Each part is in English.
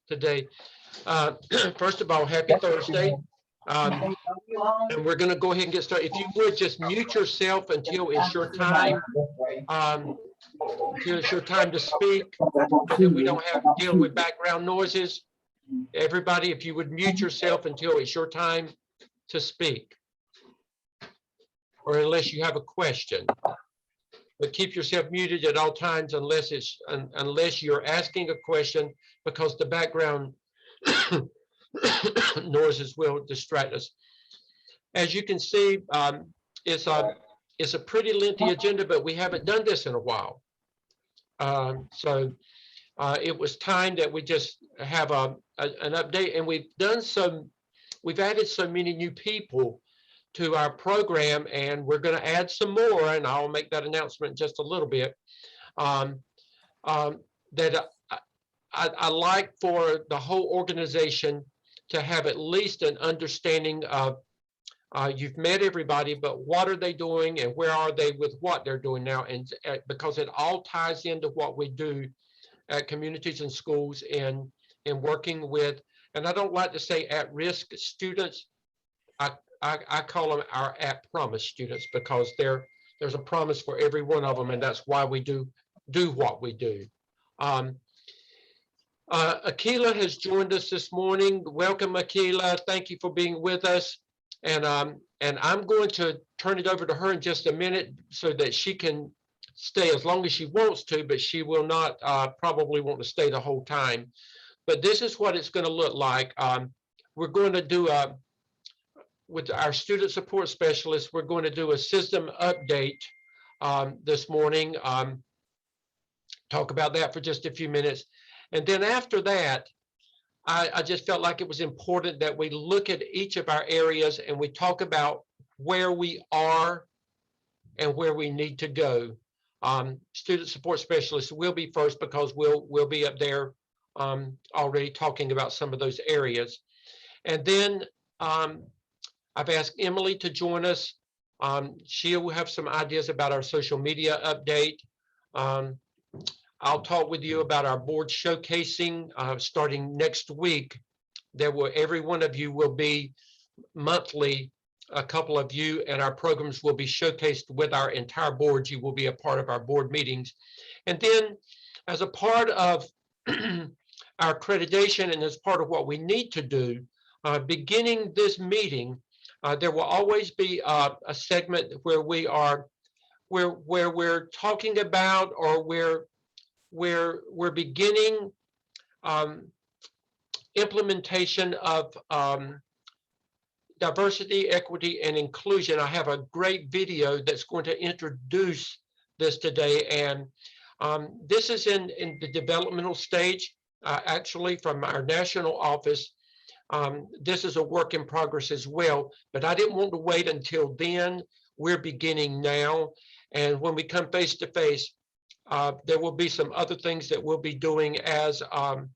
today. First of all, happy Thursday. And we're going to go ahead and get started. If you would just mute yourself until it's your time. Until it's your time to speak, so that we don't have to deal with background noises. Everybody, if you would mute yourself until it's your time to speak, or unless you have a question. But keep yourself muted at all times unless you're asking a question, because the background noises will distract us. As you can see, it's a pretty lengthy agenda, but we haven't done this in a while. So it was time that we just have an update, and we've added so many new people to our program, and we're going to add some more, and I'll make that announcement in just a little bit. That I like for the whole organization to have at least an understanding of, you've met everybody, but what are they doing and where are they with what they're doing now? And because it all ties into what we do at communities and schools in working with, and I don't like to say at-risk students. I call them our at-promise students, because there's a promise for every one of them, and that's why we do what we do. Akillah has joined us this morning. Welcome, Akillah. Thank you for being with us. And I'm going to turn it over to her in just a minute so that she can stay as long as she wants to, but she will not probably want to stay the whole time. But this is what it's going to look like. We're going to do with our student support specialist, we're going to do a system update this morning. Talk about that for just a few minutes. And then after that, I just felt like it was important that we look at each of our areas and we talk about where we are and where we need to go. Student support specialists will be first, because we'll be up there already talking about some of those areas. And then I've asked Emily to join us. She will have some ideas about our social media update. I'll talk with you about our board showcasing starting next week. Every one of you will be monthly, a couple of you, and our programs will be showcased with our entire board. You will be a part of our board meetings. And then as a part of our accreditation and as part of what we need to do, beginning this meeting, there will always be a segment where we're talking about, or we're beginning implementation of diversity, equity, and inclusion. I have a great video that's going to introduce this today, and this is in the developmental stage, actually from our national office. This is a work in progress as well, but I didn't want to wait until then. We're beginning now, and when we come face to face, there will be some other things that we'll be doing as a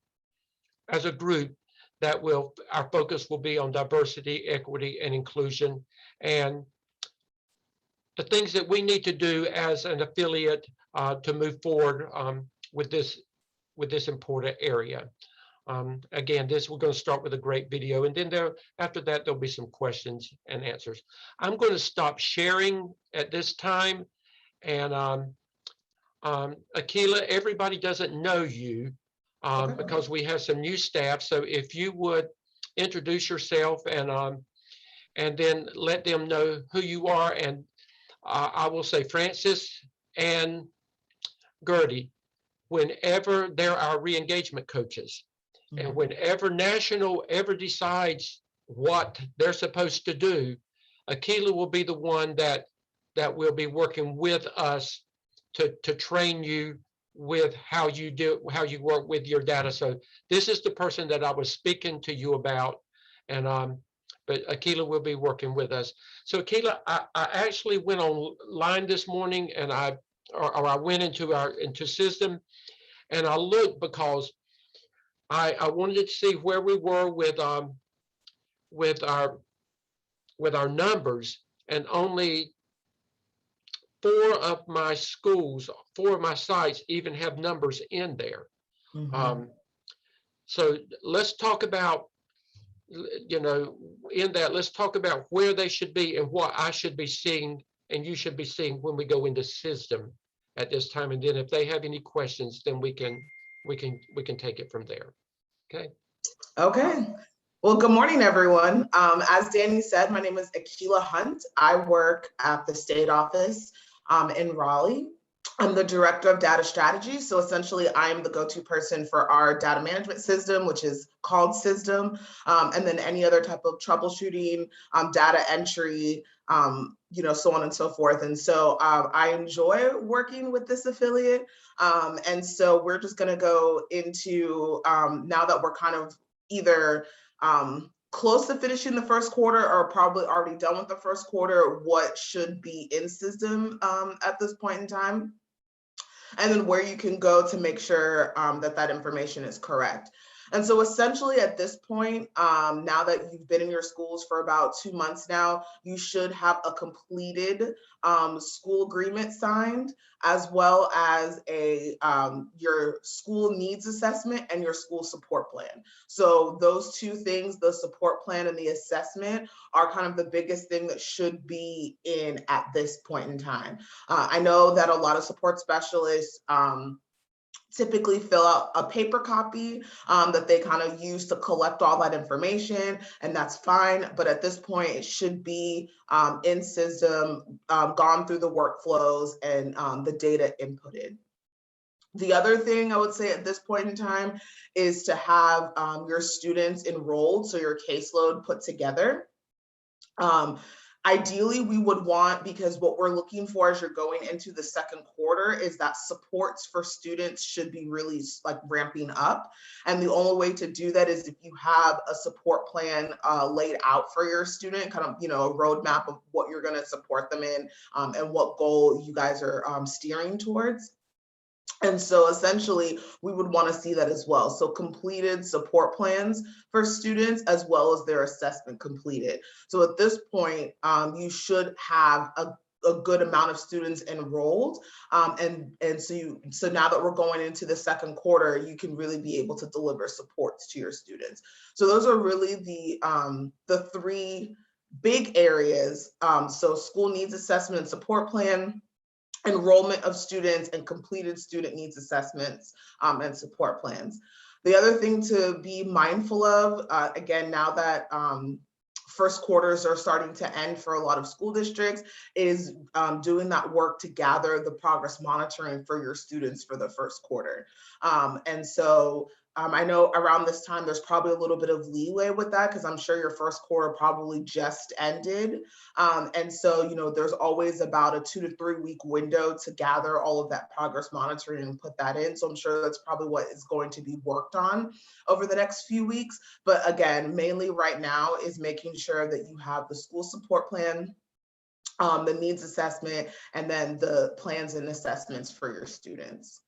group that our focus will be on diversity, equity, and inclusion, and the things that we need to do as an affiliate to move forward with this important area. Again, we're going to start with a great video, and then after that, there'll be some questions and answers. I'm going to stop sharing at this time, and Akillah, everybody doesn't know you because we have some new staff. So if you would introduce yourself and then let them know who you are, and I will say Francis and Gertie, whenever they're our re-engagement coaches. And whenever National ever decides what they're supposed to do, Akillah will be the one that will be working with us to train you with how you work with your data. So this is the person that I was speaking to you about, and but Akillah will be working with us. So Akillah, I actually went online this morning, and I went into system, and I looked because I wanted to see where we were with our numbers, and only 4 of my schools, 4 of my sites even have numbers in there. So let's talk about, you know, in that, let's talk about where they should be and what I should be seeing and you should be seeing when we go into CISDM at this time. And then if they have any questions, then we can take it from there. Okay. Okay. Well, good morning, everyone. As Danny said, my name is Akillah Hunte. I work at the state office in Raleigh. I'm the director of data strategy. So essentially, I'm the go-to person for our data management system, which is called CISDM, and then any other type of troubleshooting, data entry, you know, so on and so forth. And so I enjoy working with this affiliate. And so we're just going to go into, now that we're kind of either close to finishing the first quarter or probably already done with the first quarter, what should be in CISDM at this point in time, and then where you can go to make sure that information is correct. And so essentially at this point, now that you've been in your schools for about 2 months now, you should have a completed school agreement signed, as well as a your school needs assessment and your school support plan. So those two things, the support plan and the assessment, are kind of the biggest thing that should be in at this point in time. I know that a lot of support specialists typically fill out a paper copy that they kind of use to collect all that information, and that's fine. But at this point, it should be in CISDM, gone through the workflows and the data inputted. The other thing I would say at this point in time is to have your students enrolled, so your caseload put together. Ideally, we would want, because what we're looking for as you're going into the second quarter is that supports for students should be really like ramping up. And the only way to do that is if you have a support plan laid out for your student, kind of, you know, a roadmap of what you're going to support them in and what goal you guys are steering towards. And so essentially, we would want to see that as well. So completed support plans for students, as well as their assessment completed. So at this point, you should have a good amount of students enrolled. So now that we're going into the second quarter, you can really be able to deliver supports to your students. So those are really the three big areas. So school needs assessment and support plan, enrollment of students, and completed student needs assessments and support plans. The other thing to be mindful of, again, now that first quarters are starting to end for a lot of school districts, is doing that work to gather the progress monitoring for your students for the first quarter. And so I know around this time, there's probably a little bit of leeway with that, because I'm sure your first quarter probably just ended. And so, you know, there's always about a 2 to 3 week window to gather all of that progress monitoring and put that in. So I'm sure that's probably what is going to be worked on over the next few weeks. But again, mainly right now is making sure that you have the school support plan, the needs assessment, and then the plans and assessments for your students.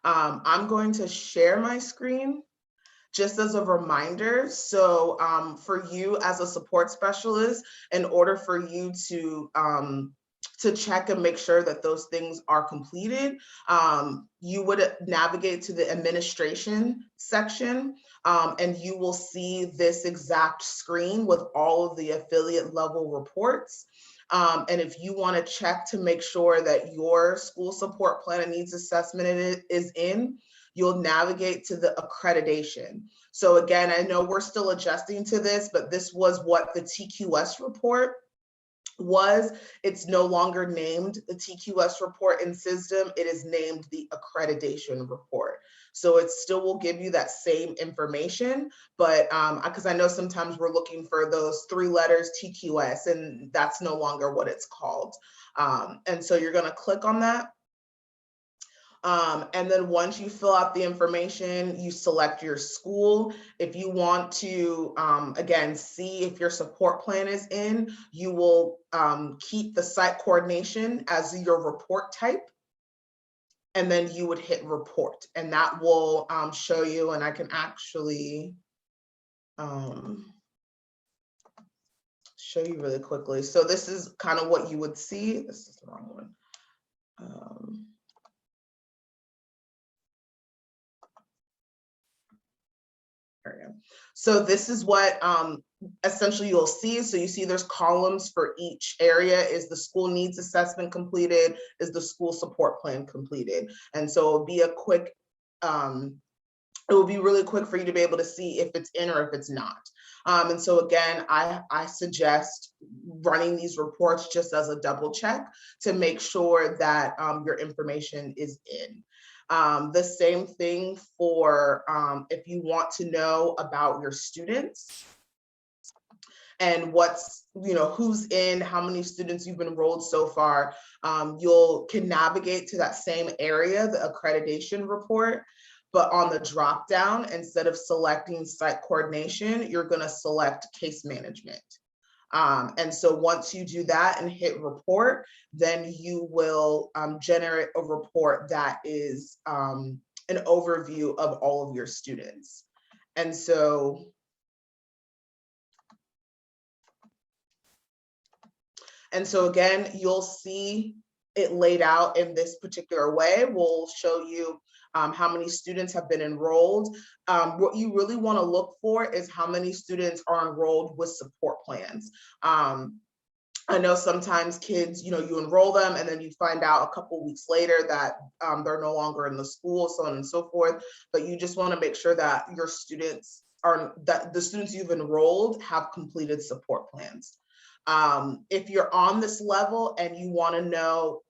I'm going to share my screen just as a reminder. So for you as a support specialist, in order for you to check and make sure that those things are completed, you would navigate to the administration section, and you will see this exact screen with all of the affiliate level reports. And if you want to check to make sure that your school support plan and needs assessment is in, you'll navigate to the accreditation. So again, I know we're still adjusting to this, but this was what the TQS report was. It's no longer named the TQS report in CISDM, it is named the accreditation report. So it still will give you that same information, but because I know sometimes we're looking for those 3 letters TQS, and that's no longer what it's called. And so you're going to click on that. And then once you fill out the information, you select your school. If you want to, again, see if your support plan is in, you will keep the site coordination as your report type. And then you would hit report, and that will show you, and I can actually show you really quickly. So this is kind of what you would see. This is the wrong one. area. So this is what essentially you'll see. So you see there's columns for each area. Is the school needs assessment completed? Is the school support plan completed? And so it'll be a quick, it will be really quick for you to be able to see if it's in or if it's not. And so again, I suggest running these reports just as a double check to make sure that your information is in. The same thing for if you want to know about your students and what's, who's in, how many students you've enrolled so far, you can navigate to that same area, the accreditation report. But on the drop down, instead of selecting site coordination, you're going to select case management. And so once you do that and hit report, then you will generate a report that is an overview of all of your students. And so again, you'll see it laid out in this particular way. We'll show you how many students have been enrolled. What you really want to look for is how many students are enrolled with support plans. I know sometimes kids, you enroll them and then you find out a couple weeks later that they're no longer in the school, so on and so forth. But you just want to make sure that your students that the students you've enrolled have completed support plans. If you're on this level and you want to know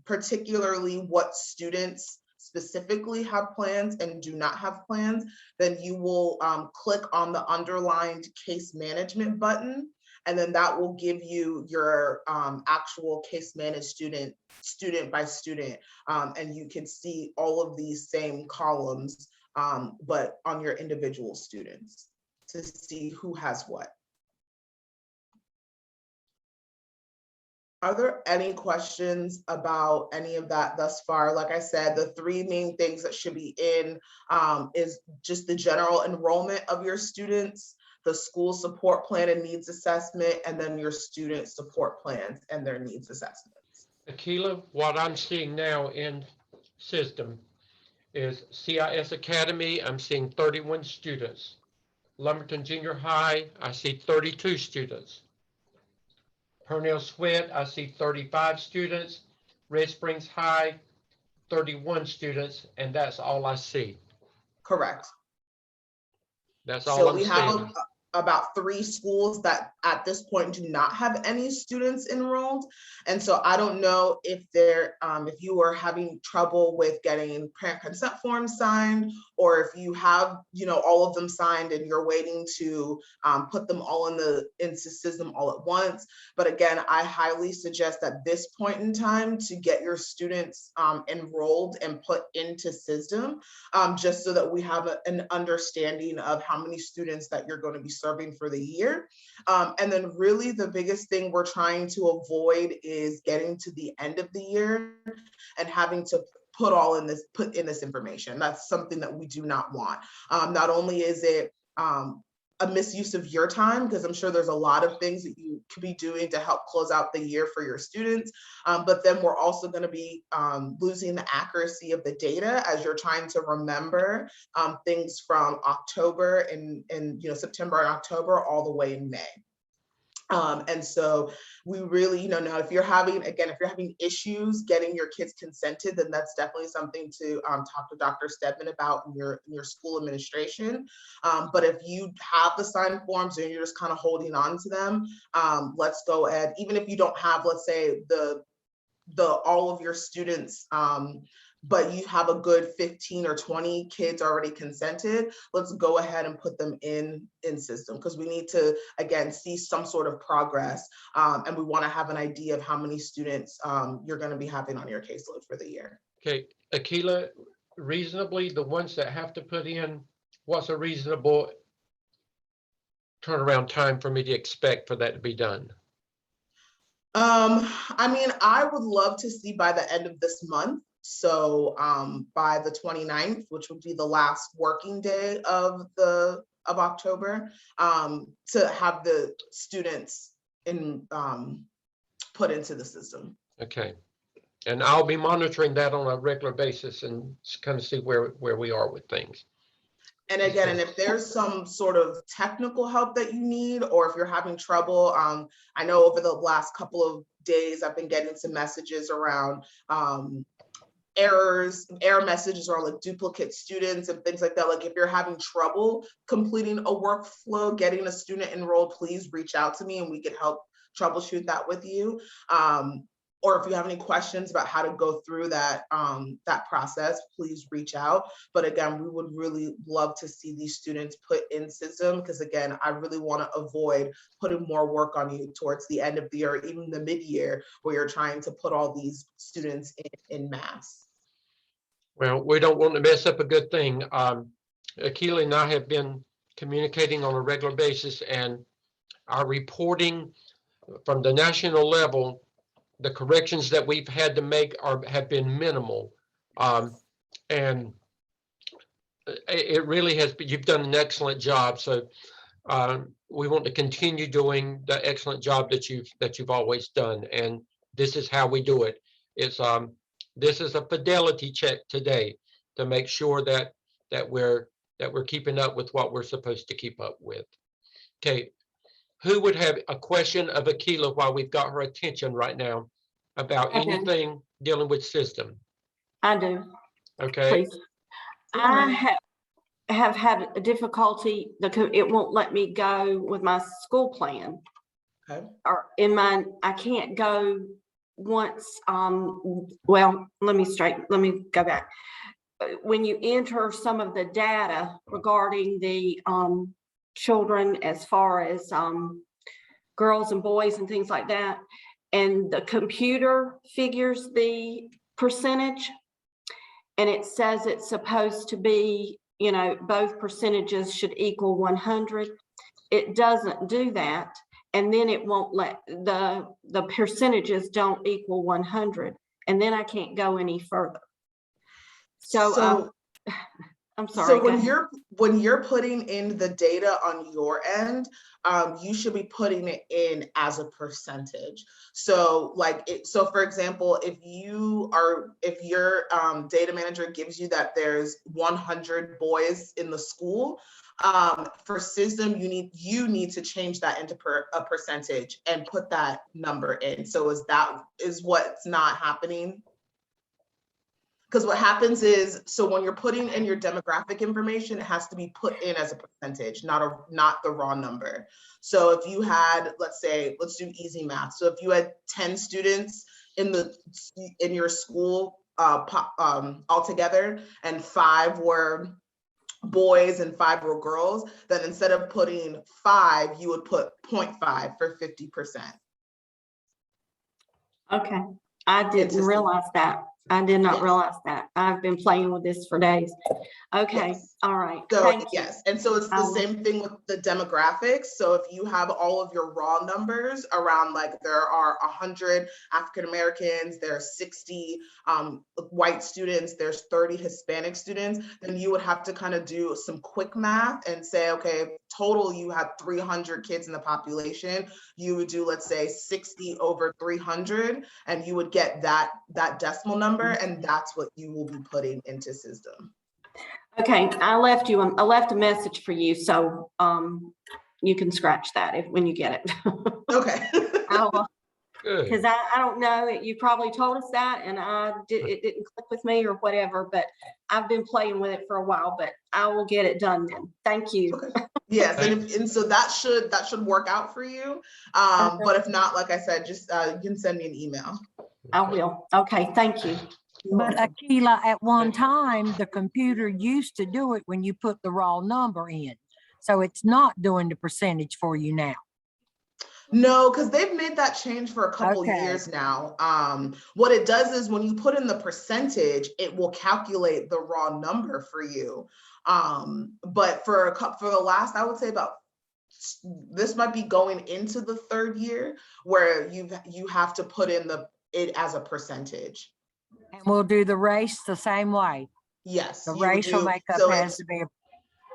particularly what students specifically have plans and do not have plans, then you will click on the underlined case management button, and then that will give you your actual case managed student by student, and you can see all of these same columns, but on your individual students to see who has what. Are there any questions about any of that thus far? Like I said, the three main things that should be in is just the general enrollment of your students, the school support plan and needs assessment, and then your student support plans and their needs assessments. Akillah, what I'm seeing now in system is CIS Academy, I'm seeing 31 students. Lumberton Junior High, I see 32 students. Purnell Sweat, I see 35 students. Red Springs High, 31 students, and that's all I see. Correct. That's all I'm we seeing. have about 3 schools that at this point do not have any students enrolled. And so I don't know if they're, if you are having trouble with getting parent consent forms signed, or if you have, all of them signed and you're waiting to put them all into system all at once. But again, I highly suggest at this point in time to get your students enrolled and put into system, just so that we have an understanding of how many students that you're going to be serving for the year. And then really the biggest thing we're trying to avoid is getting to the end of the year and having to put in this information. That's something that we do not want. Not only is it a misuse of your time, because I'm sure there's a lot of things that you could be doing to help close out the year for your students, but then we're also going to be losing the accuracy of the data as you're trying to remember things from October and September and October all the way in May. And so we really, now if you're having issues getting your kids consented, then that's definitely something to talk to Dr. Stedman about in your school administration. But if you have the signed forms and you're just kind of holding on to them, let's go ahead, even if you don't have, let's say, all of your students, but you have a good 15 or 20 kids already consented, let's go ahead and put them in system, because we need to, again, see some sort of progress, and we want to have an idea of how many students you're going to be having on your caseload for the year. Okay, Akillah, reasonably, the ones that have to put in, what's a reasonable turnaround time for me to expect for that to be done? I would love to see by the end of this month. So by the 29th, which would be the last working day of October, to have the students put into the system. Okay. And I'll be monitoring that on a regular basis and kind of see where we are with things. And again, and if there's some sort of technical help that you need, or if you're having trouble, I know over the last couple of days, I've been getting some messages around error messages or like duplicate students and things like that. Like if you're having trouble completing a workflow, getting a student enrolled, please reach out to me and we can help troubleshoot that with you. Or if you have any questions about how to go through that that process, please reach out. But again, we would really love to see these students put in CISDM, because again, I really want to avoid putting more work on you towards the end of the year, even the mid-year, where you're trying to put all these students in mass. Well, we don't want to mess up a good thing. Akillah and I have been communicating on a regular basis, and our reporting from the national level, the corrections that we've had to make have been minimal. And it really has, you've done an excellent job. So we want to continue doing the excellent job that you've always done. And this is how we do it. It's this is a fidelity check today to make sure that we're keeping up with what we're supposed to keep up with. Okay. Who would have a question of Akillah while we've got her attention right now about anything dealing with CISDM? I do. Okay. Please. I have had a difficulty. It won't let me go with my school plan. Okay. Or in my, I can't go once. Well, let me go back. When you enter some of the data regarding the children, as far as girls and boys and things like that, and the computer figures the percentage, and it says it's supposed to be, you know, both percentages should equal 100. It doesn't do that, and then it won't let the percentages don't equal 100, and then I can't go any further. So I'm sorry. So when you're putting in the data on your end, you should be putting it in as a percentage. So so for example, if your data manager gives you that there's 100 boys in the school, for CISDM, you need to change that into a percentage and put that number in. So is what's not happening? Because what happens is, so when you're putting in your demographic information, it has to be put in as a percentage, not the raw number. So if you had, let's do easy math. So if you had 10 students in your school altogether, and 5 were boys and 5 were girls, then instead of putting 5, you would put 0.5 for 50%. Okay, I didn't realize that. I did not realize that. I've been playing with this for days. Okay, yes. All right. So yes, and so it's the same thing with the demographics. So if you have all of your raw numbers around, like there are 100 African Americans, there are 60 white students, there's 30 Hispanic students, then you would have to kind of do some quick math and say, okay, total you have 300 kids in the population. You would do, let's say, 60 over 300, and you would get that decimal number, and that's what you will be putting into CISDM. Okay, I left a message for you, so you can scratch that when you get it. Okay. Because I don't know, you probably told us that, and it didn't click with me or whatever, but I've been playing with it for a while, but I will get it done then. Thank you. Okay. Yes, and so that should work out for you. But if not, like I said, just you can send me an email. I will. Okay, thank you. But Akillah, at one time, the computer used to do it when you put the raw number in. So it's not doing the percentage for you now. No, because they've made that change for a couple years now. What it does is when you put in the percentage, it will calculate the raw number for you. But for the last, I would say this might be going into the 3rd year where you have to put in it as a percentage. And we'll do the race the same way. Yes. The racial makeup has to be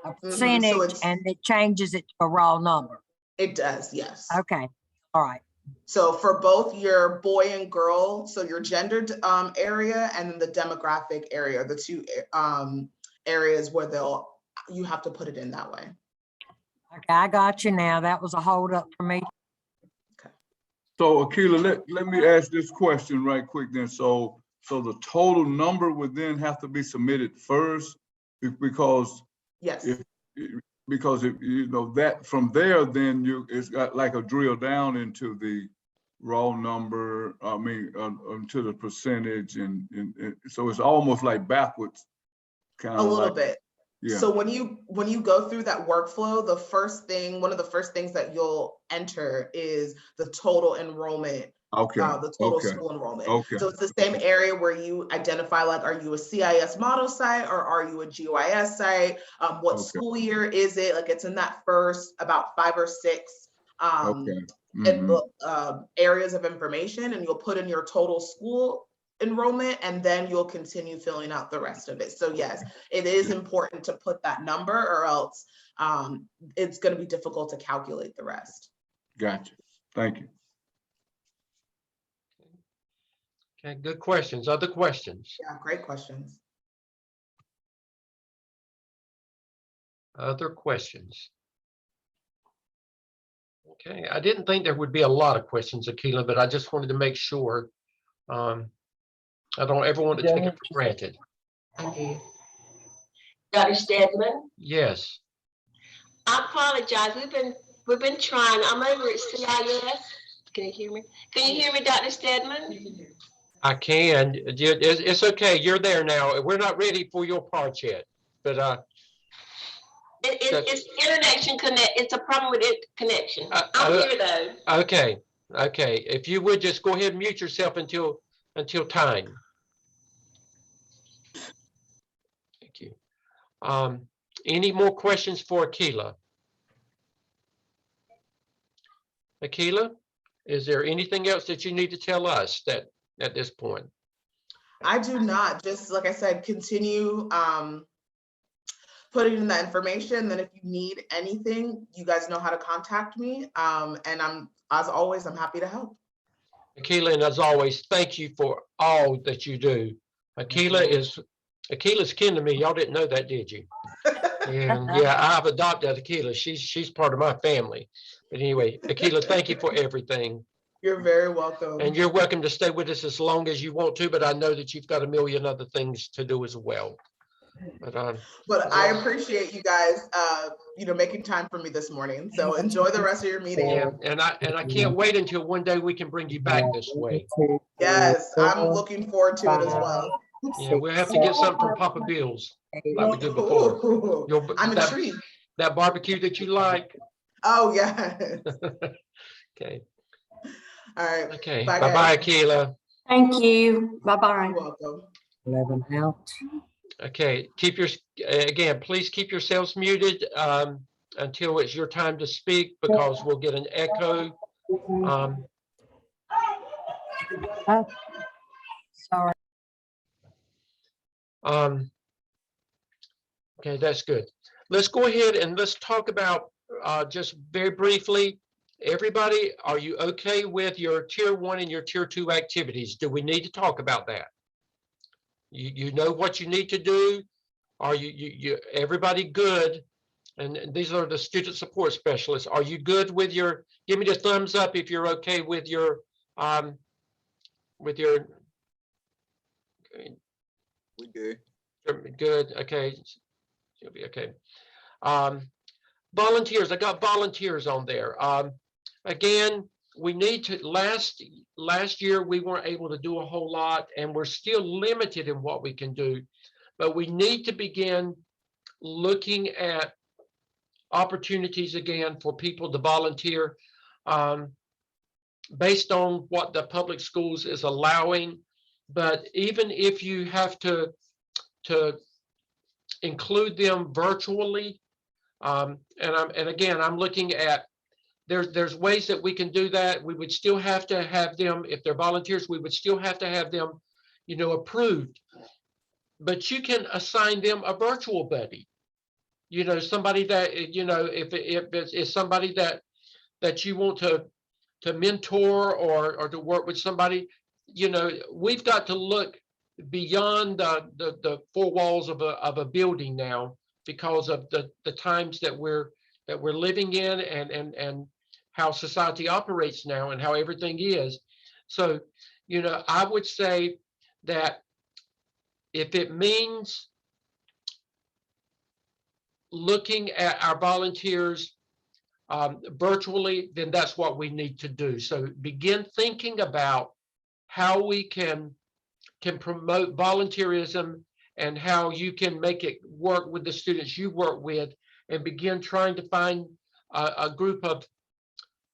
a percentage, and it changes it to a raw number. It does, yes. Okay, all right. So for both your boy and girl, so your gendered area and then the demographic area, the 2 areas where they'll you have to put it in that way. Okay, I got you now. That was a hold up for me. So Akillah, let me ask this question right quick then. So the total number would then have to be submitted first because Yes. if you know that from there, then it's got like a drill down into the raw number. I mean, to the percentage, and so it's almost like backwards, kind A of little like, bit. yeah. So when you go through that workflow, one of the first things that you'll enter is the total enrollment. Okay. The total Okay. school enrollment. Okay. So it's the same area where you identify, like, are you a CIS model site or are you a GYS site? What Okay. school year is it? Like, it's in that first about 5 or 6 Okay. Mm-hmm. Areas of information, and you'll put in your total school enrollment, and then you'll continue filling out the rest of it. So yes, it is important to put that number, or else it's going to be difficult to calculate the rest. Gotcha. Thank you. Okay, good questions. Other questions? Yeah, great questions. Other questions? Okay, I didn't think there would be a lot of questions, Akillah, but I just wanted to make sure. I don't ever want to take it for granted. Okay. Dr. Stedman, Yes. I apologize. We've been trying. I'm over at CIS. Can you hear me? Can you hear me, Dr. Stedman? I can. It's okay. You're there now. We're not ready for your part yet, but It's interconnection connect. It's a problem with it connection. I'm here though. okay. Okay. If you would just go ahead and mute yourself until time. Thank you. Any more questions for Akillah? Akillah, is there anything else that you need to tell us that at this point? I do not. Just like I said, continue putting in that information. Then if you need anything, you guys know how to contact me. And as always, I'm happy to help. Akillah, and as always, thank you for all that you do. Akillah's kin to me. Y'all didn't know that, did you? Yeah, I've adopted Akillah. She's part of my family. But anyway, Akillah, thank you for everything. You're very welcome. And you're welcome to stay with us as long as you want to, but I know that you've got a million other things to do as well. But I appreciate you guys, making time for me this morning. So enjoy the rest of your meeting. yeah, and I can't wait until one day we can bring you back this way. Yes, I'm looking forward to it as well. Yeah, we'll have to get something from Papa Bill's like we did before. I'm intrigued. That barbecue that you like. Oh yeah. Okay. All right. Okay. Bye, Bye, Akillah. Thank you. Bye-bye. You're welcome. 11 out. Okay. Please keep yourselves muted until it's your time to speak, because we'll get an echo. Oh, sorry. Okay, that's good. Let's go ahead and let's talk about just very briefly. Everybody, are you okay with your tier 1 and your tier 2 activities? Do we need to talk about that? You know what you need to do? Are you everybody good? And these are the student support specialists. Are you good with your, give me the thumbs up if you're okay with your okay. We good. Good, okay. You'll be okay. Volunteers, I got volunteers on there. Again, we need to, last year we weren't able to do a whole lot, and we're still limited in what we can do, but we need to begin looking at opportunities again for people to volunteer based on what the public schools is allowing. But even if you have to include them virtually, and again, I'm looking at, there's ways that we can do that. We would still have to have them, if they're volunteers, we would still have to have them, approved. But you can assign them a virtual buddy. Somebody that, if it's somebody that you want to mentor or to work with somebody, we've got to look beyond the 4 walls of a building now because of the times that we're living in and how society operates now and how everything is. So, you know, I would say that if it means looking at our volunteers virtually, then that's what we need to do. So begin thinking about how we can promote volunteerism and how you can make it work with the students you work with, and begin trying to find a group of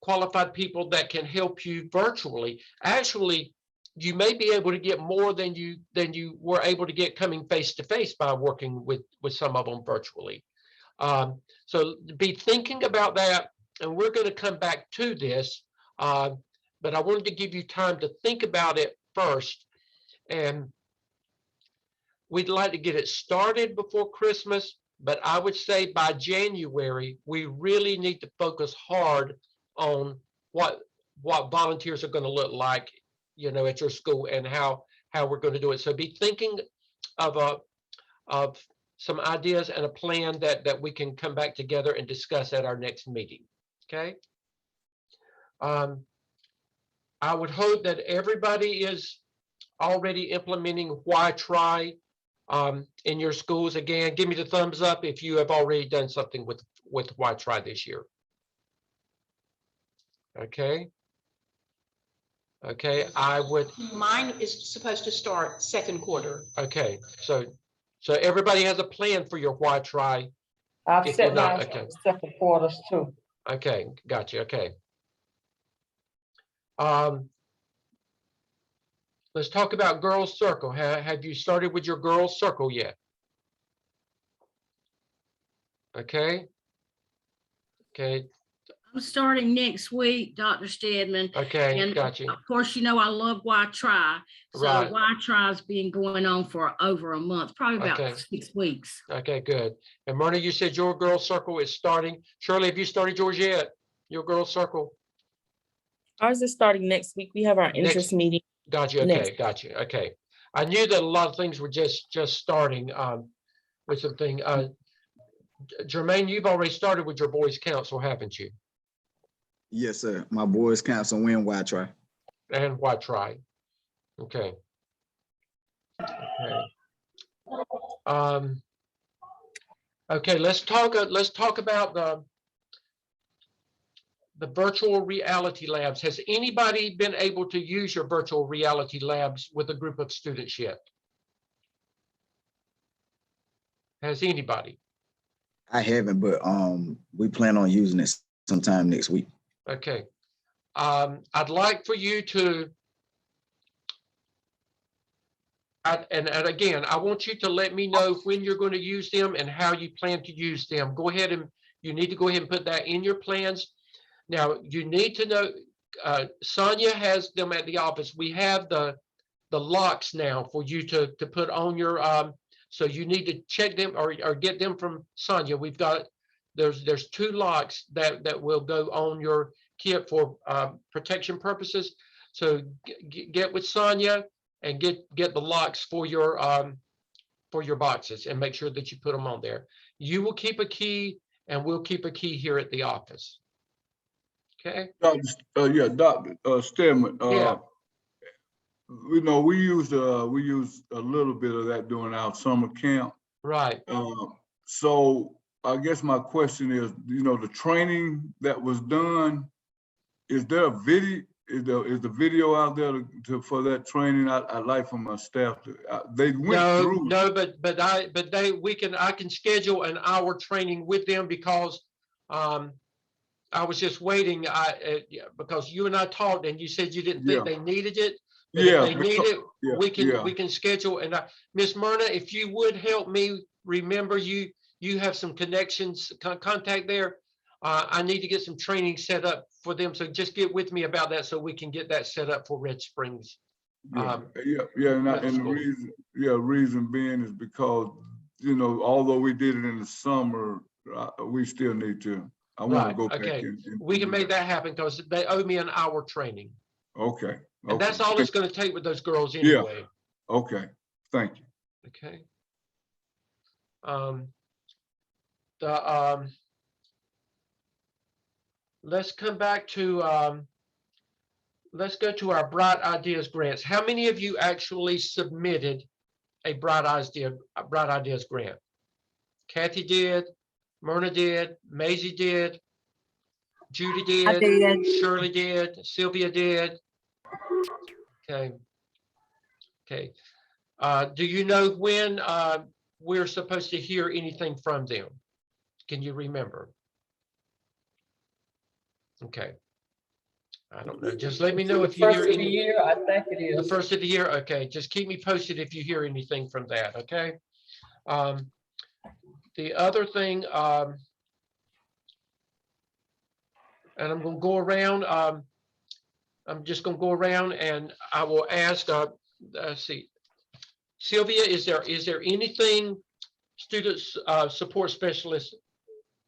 qualified people that can help you virtually. Actually, you may be able to get more than you were able to get coming face to face by working with some of them virtually. So be thinking about that, and we're going to come back to this, but I wanted to give you time to think about it first. And we'd like to get it started before Christmas, but I would say by January, we really need to focus hard on what volunteers are going to look like, you know, at your school, and how we're going to do it. So be thinking of some ideas and a plan that we can come back together and discuss at our next meeting. Okay. I would hope that everybody is already implementing Why Try in your schools. Again, give me the thumbs up if you have already done something with Why Try this year. Okay. Okay, I would. Mine is supposed to start second quarter. Okay, so everybody has a plan for your Why Try. I've If set you're not, mine okay. for second quarters too. Okay, got you. Okay. Let's talk about Girls Circle. Have you started with your Girls Circle yet? Okay. Okay. I'm starting next week, Dr. Stedman. Okay, And got you. of course, you know, I love Why Try. So Right. Why Try's been going on for over a month, probably about Okay. 6 weeks. Okay, good. And Myrna, you said your Girls Circle is starting. Shirley, have you started yours yet? Your Girls Circle? Ours is starting next week. We have our interest meeting. Got you. Okay, got you. Okay. I knew that a lot of things were just starting with something. Jermaine, you've already started with your boys' council, haven't you? Yes, sir. My boys' council win Why Try. And Why Try? Okay. Okay. Okay. Let's talk about the virtual reality labs. Has anybody been able to use your virtual reality labs with a group of students yet? Has anybody? I haven't, but we plan on using it sometime next week. Okay. I'd like for you to, and again, I want you to let me know when you're going to use them and how you plan to use them. Go ahead and you need to go ahead and put that in your plans. Now, you need to know, Sonia has them at the office. We have the locks now for you to put on your, so you need to check them or get them from Sonia. We've got, there's 2 locks that will go on your kit for protection purposes. So get with Sonia and get the locks for your boxes and make sure that you put them on there. You will keep a key and we'll keep a key here at the office. Okay. Yeah, Dr. Stedman. Yeah. You know, we used a little bit of that during our summer camp. Right. So I guess my question is, you know, the training that was done, is there a video? Is the video out there for that training? I'd like for my staff to. They went through. No, but I can schedule an hour training with them because I was just waiting. Because you and I talked and you said you didn't think they needed it. But if they need it, we can schedule. And Miss Myrna, if you would help me remember, you have some connections, contact there. I need to get some training set up for them. So just get with me about that so we can get that set up for Red Springs. And the reason being is because, you know, although we did it in the summer, we still need to. I want to go back in. We can make that happen because they owe me an hour training. Okay. And that's all it's going to take with those girls anyway. Okay. Thank you. Okay. let's come back to, let's go to our Bright Ideas grants. How many of you actually submitted a Bright Ideas grant? Kathy did, Myrna did, Maisie did, Judy I did, did. Shirley did, Sylvia did. Okay. Okay. Do you know when we're supposed to hear anything from them? Can you remember? Okay. I don't know. Just let me know if you First hear of the any. year, I think it is. The first of the year? Okay. Just keep me posted if you hear anything from that. Okay. The other thing, and I'm going to go around. I'm just going to go around and I will ask, let's see, Sylvia, is there anything students support specialist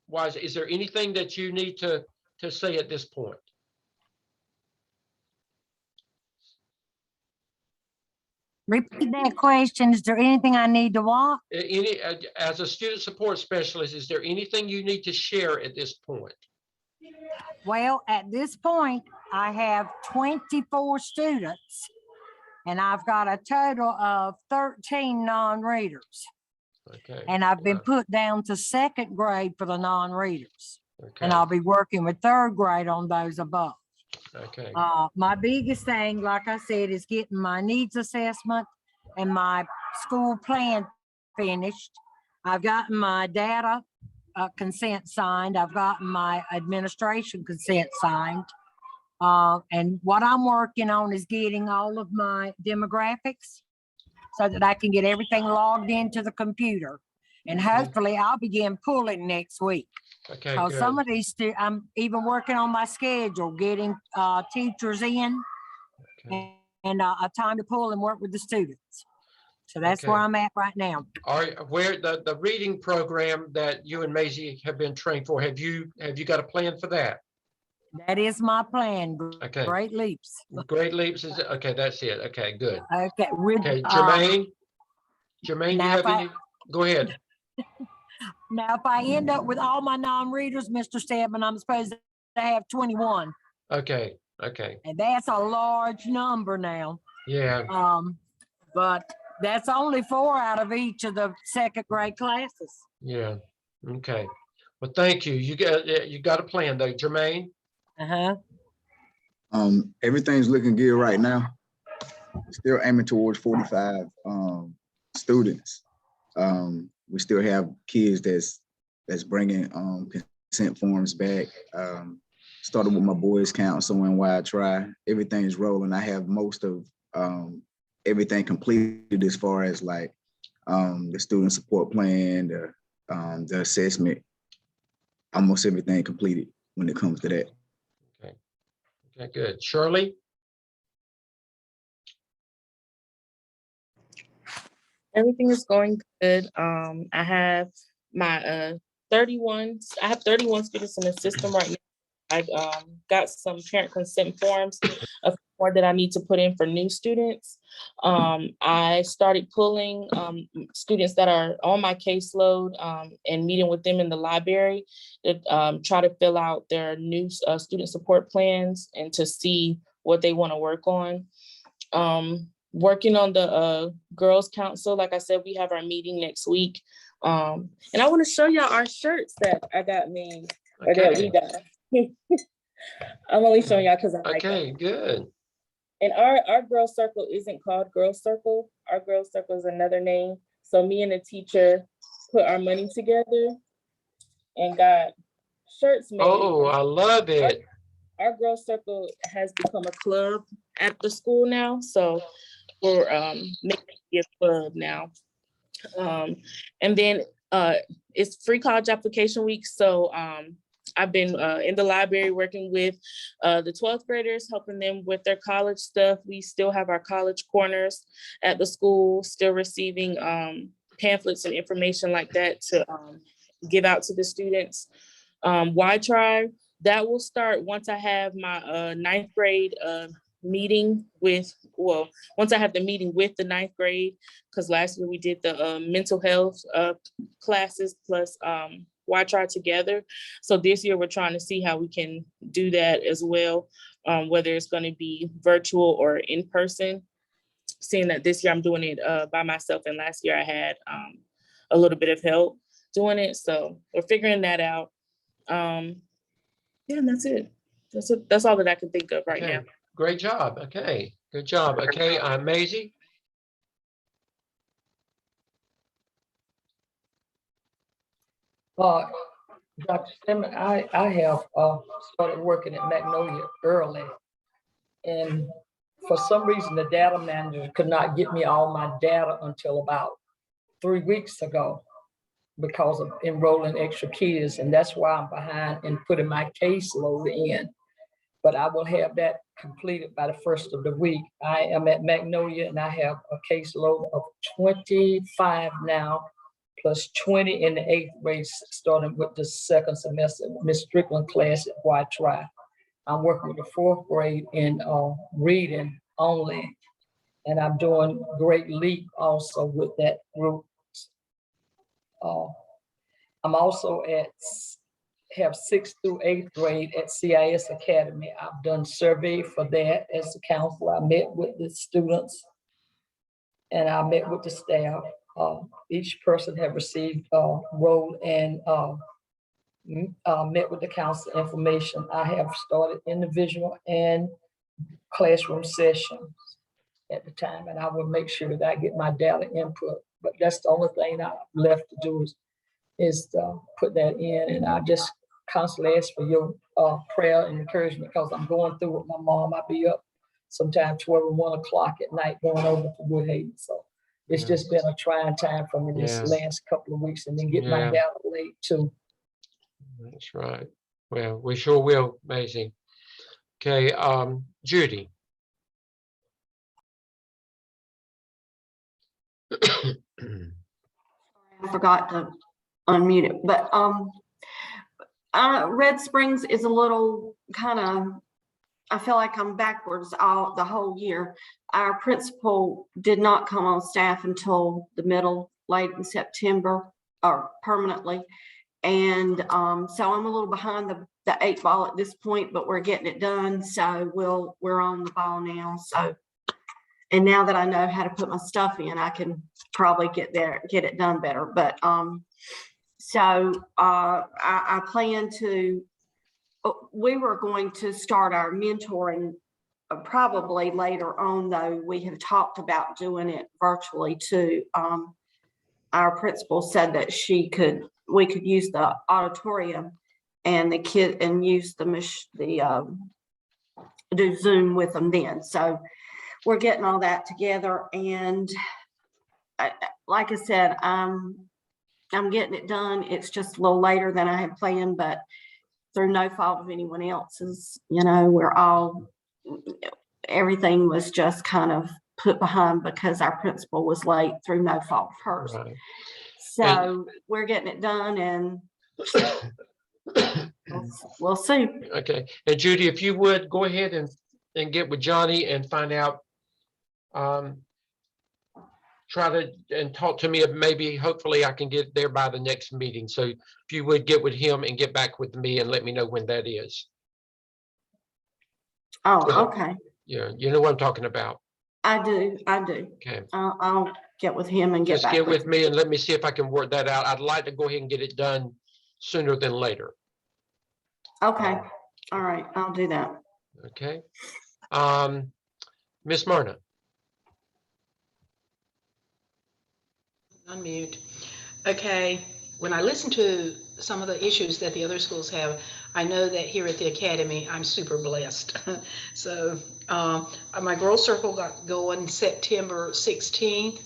wise, is there anything that you need to say at this point? Repeat that question. Is there anything I need to what? Any, as a student support specialist, is there anything you need to share at this point? Well, at this point, I have 24 students and I've got a total of 13 non-readers. Okay. And I've been Wow. put down to second grade for the non-readers. Okay. And I'll be working with third grade on those above. Okay. My biggest thing, like I said, is getting my needs assessment and my school plan finished. I've gotten my data consent signed. I've gotten my administration consent signed. And what I'm working on is getting all of my demographics so that I can get everything logged into the computer. And hopefully I'll begin pulling next week. Okay. Because Good. some of these, I'm even working on my schedule, getting teachers in Okay. and a time to pull and work with the students. So that's Okay. where I'm at right now. Where the reading program that you and Maisie have been trained for, have you got a plan for that? That is my plan. Okay. Great leaps. Great leaps is okay. That's it. Okay. Good. Okay. With, Okay. Jermaine, you now have if I- any? Go ahead. Now, if I end up with all my non-readers, Mr. Stedman, I'm supposed to have 21. Okay. Okay. And that's a large number now. Yeah. But that's only 4 out of each of the second grade classes. Yeah. Okay. Well, thank you. You got a plan though, Jermaine. Uh-huh. Everything's looking good right now. Still aiming towards 45 students. We still have kids that's bringing consent forms back. Started with my boys council and why I try. Everything's rolling. I have most of everything completed as far as like the student support plan, the assessment. Almost everything completed when it comes to that. Okay. Okay. Good. Shirley. Everything is going good. I have my 31 students in the system right now. I've got some parent consent forms of more that I need to put in for new students. I started pulling students that are on my caseload and meeting with them in the library to try to fill out their new student support plans and to see what they want to work on. Working on the Girls Council. Like I said, we have our meeting next week. And I want to show y'all our shirts that I got made, or that we got. I'm only showing y'all because I like Okay, them. good. And our Girl Circle isn't called Girl Circle. Our Girl Circle is another name. So me and the teacher put our money together and got shirts made. Oh, I love it. Our Girl Circle has become a club at the school now. So we're making it a club now. And then it's free college application week. So I've been in the library working with the 12th graders, helping them with their college stuff. We still have our college corners at the school, still receiving pamphlets and information like that to give out to the students. Why Try? That will start once I have my 9th grade meeting with, well, once I have the meeting with the 9th grade, because last year we did the mental health classes plus Y-Try together. So this year we're trying to see how we can do that as well, whether it's going to be virtual or in person. Seeing that this year I'm doing it by myself, and last year I had a little bit of help doing it. So we're figuring that out. Yeah, and that's it. That's all that I can think of right now. Great job. Okay, good job. Okay, Maisie. Dr. Stemmer, I have started working at Magnolia early. And for some reason, the data manager could not get me all my data until about 3 weeks ago because of enrolling extra kids. And that's why I'm behind in putting my caseload in. But I will have that completed by the first of the week. I am at Magnolia and I have a caseload of 25 now, plus 20 in the 8th grade, starting with the second semester, Miss Strickland class at Y-Try. I'm working with the 4th grade in reading only, and I'm doing Great Leap also with that group. I'm also have 6th through 8th grade at CIS Academy. I've done survey for that as a counselor. I met with the students and I met with the staff. Each person have received role and met with the council information. I have started individual and classroom sessions at the time, and I will make sure that I get my data input. But that's the only thing I'm left to do is put that in, and I just constantly ask for your prayer and encouragement because I'm going through with my mom. I'll be up sometime 12 or 1 o'clock at night going over to Woodhaven. So it's just been a trying time for me this last couple of weeks, and then get my data late too. That's right. Well, we sure will, Maisie. Okay, Judy. I forgot to unmute it, but Red Springs is a little kind of, I feel like I'm backwards the whole year. Our principal did not come on staff until late in September, or permanently. And so I'm a little behind the 8 ball at this point, but we're getting it done. So we're on the ball now. So, and now that I know how to put my stuff in, I can probably get it done better. But I plan to, we were going to start our mentoring probably later on, though. We have talked about doing it virtually too. Our principal said that we could use the auditorium and the kid and use do Zoom with them then. So we're getting all that together, and like I said, I'm getting it done. It's just a little later than I had planned, but through no fault of anyone else's. Everything was just kind of put behind because our principal was late through no fault of hers. Right. So we're getting it done, and we'll see. Okay, and Judy, if you would go ahead and get with Johnny and find out, try to and talk to me of maybe, hopefully I can get there by the next meeting. So if you would get with him and get back with me and let me know when that is. Oh, okay. Yeah, you know what I'm talking about. I do. Okay. I'll get with him and get Just back get with me and let me see if I can work that out. I'd like to go ahead and get it done sooner than later. Okay. All right. I'll do that. Okay. Miss Myrna. Unmute. Okay, when I listen to some of the issues that the other schools have, I know that here at the academy, I'm super blessed. So my Girls Circle got going September 16th.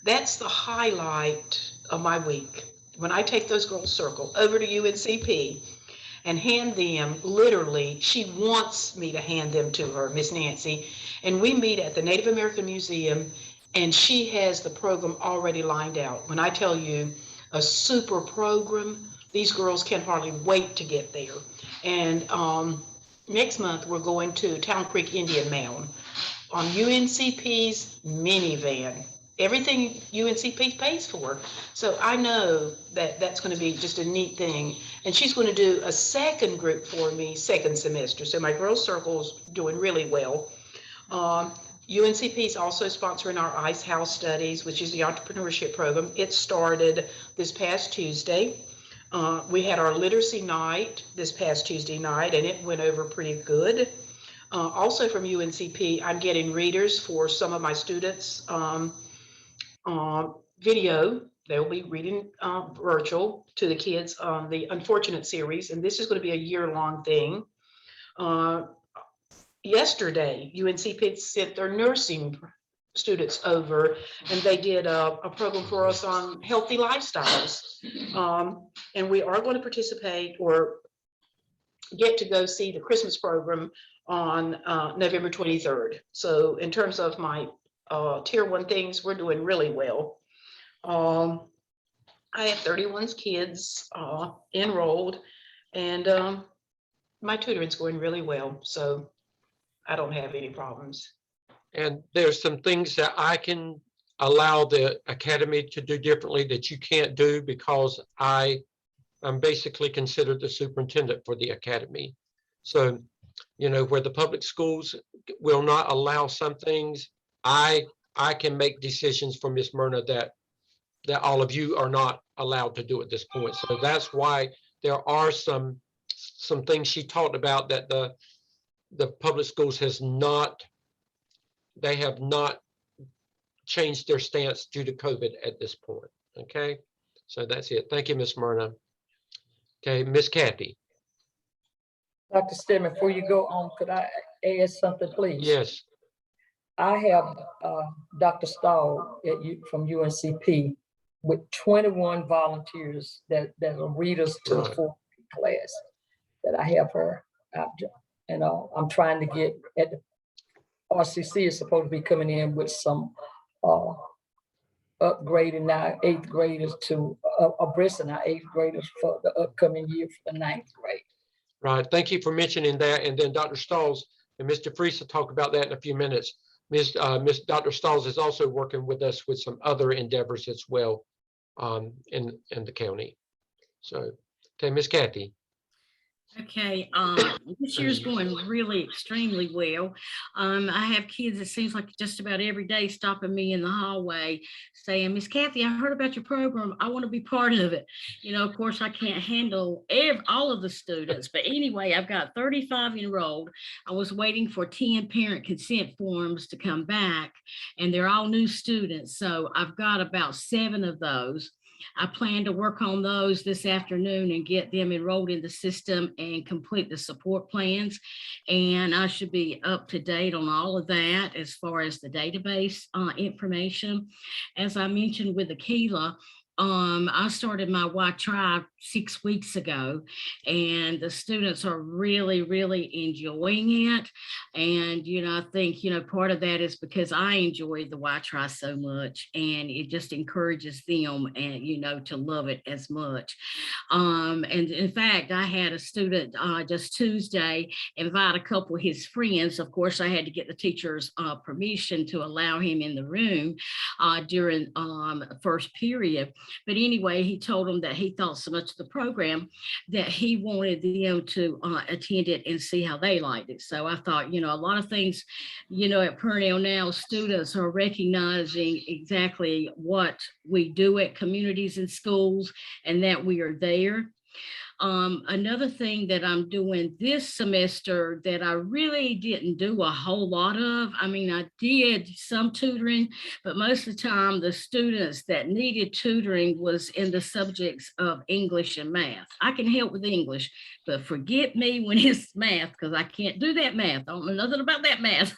That's the highlight of my week. When I take those Girls Circle over to UNCP and hand them, literally, she wants me to hand them to her, Miss Nancy, and we meet at the Native American Museum, and she has the program already lined out. When I tell you a super program, these girls can hardly wait to get there. And next month, we're going to Town Creek Indian Mound on UNCP's minivan. everything UNCP pays for. So I know that that's going to be just a neat thing. And she's going to do a second group for me second semester. So my Girls Circle's doing really well. UNCP is also sponsoring our ICE House Studies, which is the entrepreneurship program. It started this past Tuesday. We had our literacy night this past Tuesday night, and it went over pretty good. Also from UNCP, I'm getting readers for some of my students. Video, they'll be reading virtual to the kids on the Unfortunate series, and this is going to be a year-long thing. Yesterday, UNCP sent their nursing students over, and they did a program for us on healthy lifestyles. And we are going to participate or get to go see the Christmas program on November 23rd. So in terms of my tier 1 things, we're doing really well. I have 31 kids enrolled, and my tutoring's going really well. So I don't have any problems. And there's some things that I can allow the academy to do differently that you can't do, because I'm basically considered the superintendent for the academy. So, you know, where the public schools will not allow some things, I can make decisions for Ms. Myrna that all of you are not allowed to do at this point. So that's why there are some things she talked about that the public schools they have not changed their stance due to COVID at this point. Okay, so that's it. Thank you, Ms. Myrna. Okay, Ms. Kathy. Dr. Stedman, before you go on, could I add something, please? Yes. I have Dr. Stahl from UNCP with 21 volunteers that are readers to the 4th class that I have her out. And I'm trying to get at the RCC is supposed to be coming in with some upgrading now 8th graders to abreasting our 8th graders for the upcoming year for the 9th grade. Right. Thank you for mentioning that. And then Dr. Stahls and Mr. Freese will talk about that in a few minutes. Dr. Stahls is also working with us with some other endeavors as well in the county. So, okay, Ms. Kathy. Okay, this year's going really extremely well. I have kids, it seems like just about every day, stopping me in the hallway saying, Miss Kathy, I heard about your program. I want to be part of it. You know, of course, I can't handle all of the students, but anyway, I've got 35 enrolled. I was waiting for 10 parent consent forms to come back, and they're all new students. So I've got about 7 of those. I plan to work on those this afternoon and get them enrolled in the system and complete the support plans. And I should be up to date on all of that as far as the database information. As I mentioned with Akillah, I started my Y-Tribe 6 weeks ago, and the students are really, really enjoying it. And, you know, I think, you know, part of that is because I enjoy the Y-Tri so much, and it just encourages them and, you know, to love it as much. And in fact, I had a student just Tuesday invite a couple of his friends. Of course, I had to get the teacher's permission to allow him in the room during first period. But anyway, he told them that he thought so much of the program that he wanted them to attend it and see how they liked it. So I thought, you know, a lot of things, you know, at Purnell now, students are recognizing exactly what we do at communities and schools and that we are there. Another thing that I'm doing this semester that I really didn't do a whole lot of, I mean, I did some tutoring, but most of the time the students that needed tutoring was in the subjects of English and math. I can help with English, but forget me when it's math, because I can't do that math. I don't know nothing about that math.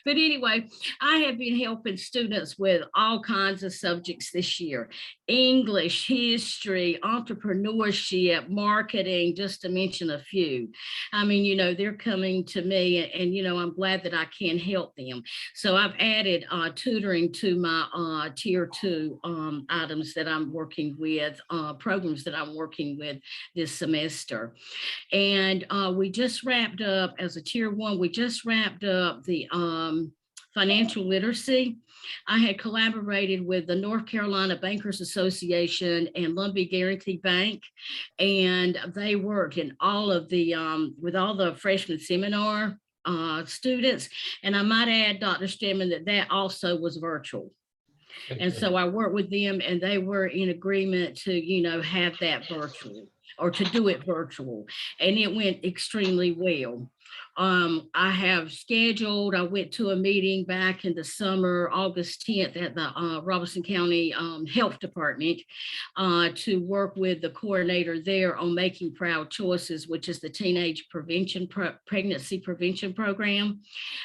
But anyway, I have been helping students with all kinds of subjects this year: English, history, entrepreneurship, marketing, just to mention a few. I mean, you know, they're coming to me and, you know, I'm glad that I can help them. So I've added tutoring to my tier 2 items that I'm working with, programs that I'm working with this semester. And we just wrapped up as a tier 1, we just wrapped up the financial literacy. I had collaborated with the North Carolina Bankers Association and Lumbee Guarantee Bank, and they worked in all of the with all the freshman seminar students. And I might add, Dr. Stedman, that also was virtual. And so I worked with them, and they were in agreement to, you know, have that virtual, or to do it virtual, and it went extremely well. I went to a meeting back in the summer, August 10th, at the Robeson County Health Department to work with the coordinator there on Making Proud Choices, which is the teenage pregnancy prevention program.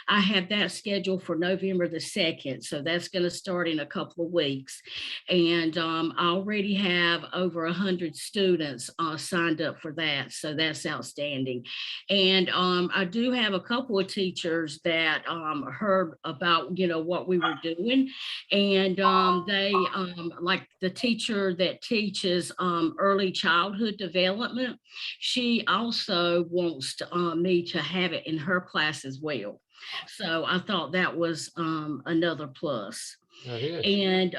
I have that scheduled for November the 2nd. So that's going to start in a couple of weeks. And I already have over 100 students signed up for that. So that's outstanding. And I do have a couple of teachers that heard about, you know, what we were doing. And they, like the teacher that teaches early childhood development, she also wants me to have it in her class as well. So I thought that was another plus. And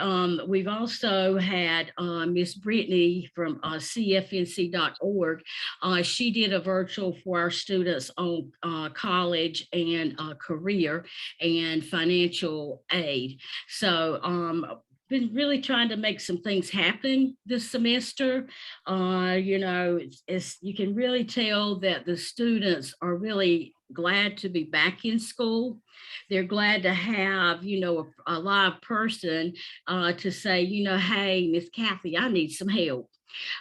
we've also had Miss Brittany from cfnc.org. She did a virtual for our students on college and career and financial aid. So been really trying to make some things happen this semester. You know, it's you can really tell that the students are really glad to be back in school. They're glad to have, you know, a live person to say, you know, hey, Miss Kathy, I need some help.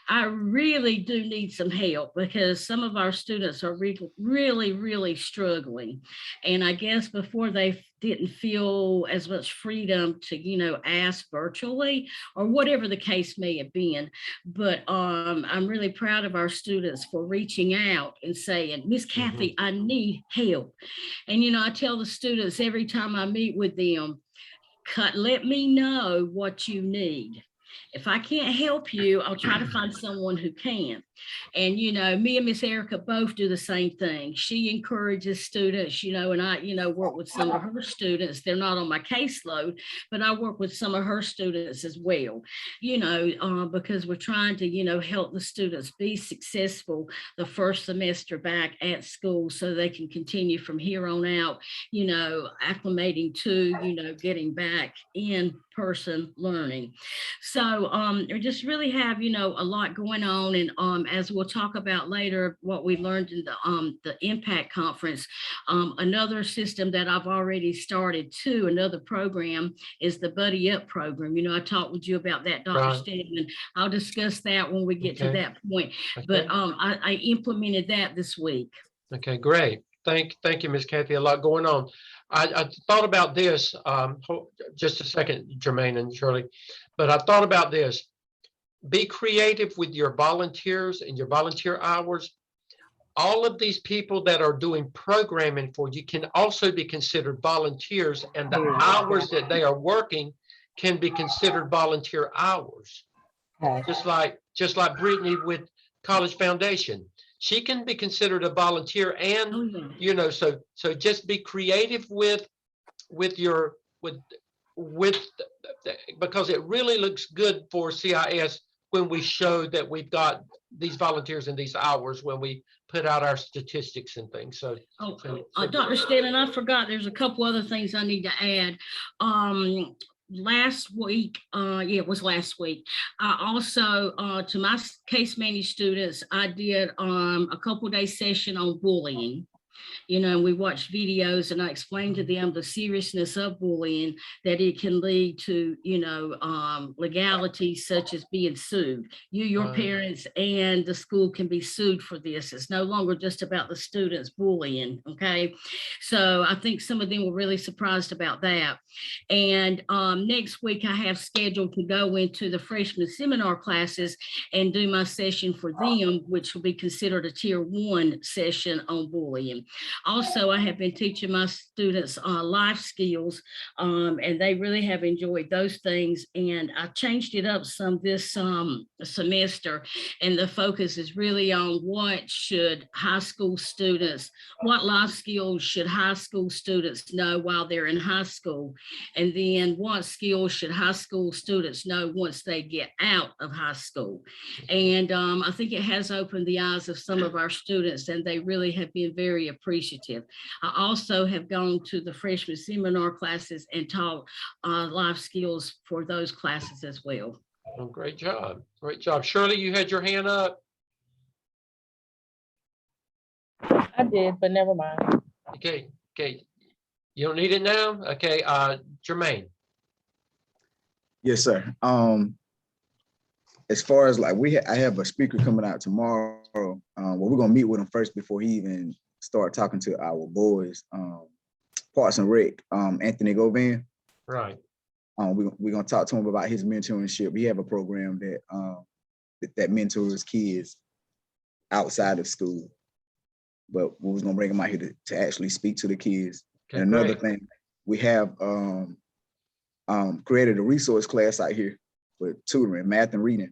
I really do need some help, because some of our students are really struggling. And I guess before they didn't feel as much freedom to, you know, ask virtually or whatever the case may have been. But I'm really proud of our students for reaching out and saying, Miss Kathy, I need help. And, you know, I tell the students every time I meet with them, let me know what you need. If I can't help you, I'll try to find someone who can. And, you know, me and Miss Erica both do the same thing. She encourages students, you know, and I, you know, work with some of her students. They're not on my caseload, but I work with some of her students as well, you know, because we're trying to, you know, help the students be successful the first semester back at school so they can continue from here on out, you know, acclimating to, you know, getting back in person learning. So we just really have, you know, a lot going on. And as we'll talk about later, what we learned in the Impact Conference, another system that I've already started too, another program, is the Buddy Up program. You know, I talked with you about that, Dr. Stedman. I'll discuss that when we get to that point. But I implemented that this week. Okay, great. Thank you, Ms. Kathy. A lot going on. I thought about this, just a second, Jermaine and Shirley, but I thought about this. Be creative with your volunteers and your volunteer hours. All of these people that are doing programming for you can also be considered volunteers, and the hours that they are working can be considered volunteer hours. Just like Brittany with College Foundation. She can be considered a volunteer, and you know, so just be creative with because it really looks good for CIS when we show that we've got these volunteers in these hours when we put out our statistics and things. So, Dr. Stedman, I forgot there's a couple other things I need to add. Last week, it was last week, I also, to my case managed students, I did a couple day session on bullying. You know, we watched videos and I explained to them the seriousness of bullying, that it can lead to, you know, legalities such as being sued. Your parents and the school can be sued for this. It's no longer just about the students bullying, okay? So I think some of them were really surprised about that. And next week I have scheduled to go into the freshman seminar classes and do my session for them, which will be considered a tier 1 session on bullying. Also, I have been teaching my students life skills, and they really have enjoyed those things. And I changed it up some this semester, and the focus is really on what life skills should high school students know while they're in high school, and then what skills should high school students know once they get out of high school. And I think it has opened the eyes of some of our students, and they really have been very appreciative. I also have gone to the freshman seminar classes and taught life skills for those classes as well. Well, great job. Great job. Shirley, you had your hand up. I did, but never mind. Okay. Okay. You don't need it now? Okay. Jermaine. Yes, sir. As far as like I have a speaker coming out tomorrow. Well, we're gonna meet with him first before he even start talking to our boys. Parks and Rec, Anthony Govan. Right. We're gonna talk to him about his mentorship. We have a program that mentors kids outside of school, but we was gonna bring him out here to actually speak to the kids. Okay, and another great. thing, we have created a resource class out here for tutoring, math and reading.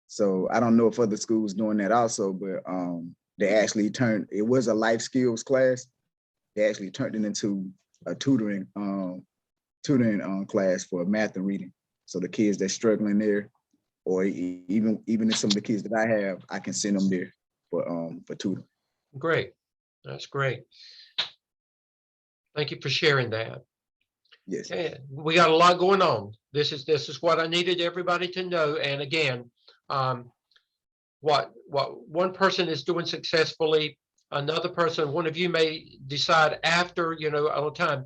So I don't know if other schools doing that also, but they actually it was a life skills class. They actually turned it into a tutoring class for math and reading. So the kids that's struggling there, or even if some of the kids that I have, I can send them there for tutoring. Great. That's great. Thank you for sharing that. Yes. Okay. We got a lot going on. This is what I needed everybody to know. And again, what one person is doing successfully, another person, one of you may decide after, all the time.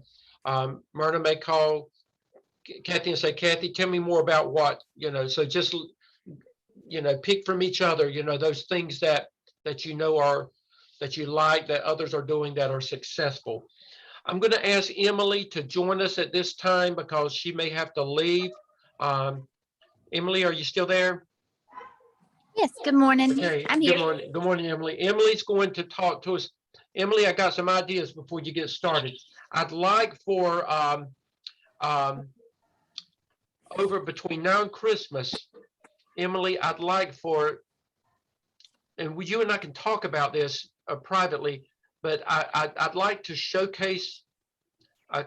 Myrna may call Kathy and say, Kathy, tell me more about what, so just, pick from each other, those things that you like, that others are doing that are successful. I'm going to ask Emily to join us at this time because she may have to leave. Emily, are you still there? Yes, good morning. Okay, I'm here. good morning. Good morning, Emily. Emily's going to talk to us. Emily, I got some ideas before you get started. I'd like for over between now and Christmas, Emily, I'd like for, and you and I can talk about this privately, but I'd like to showcase a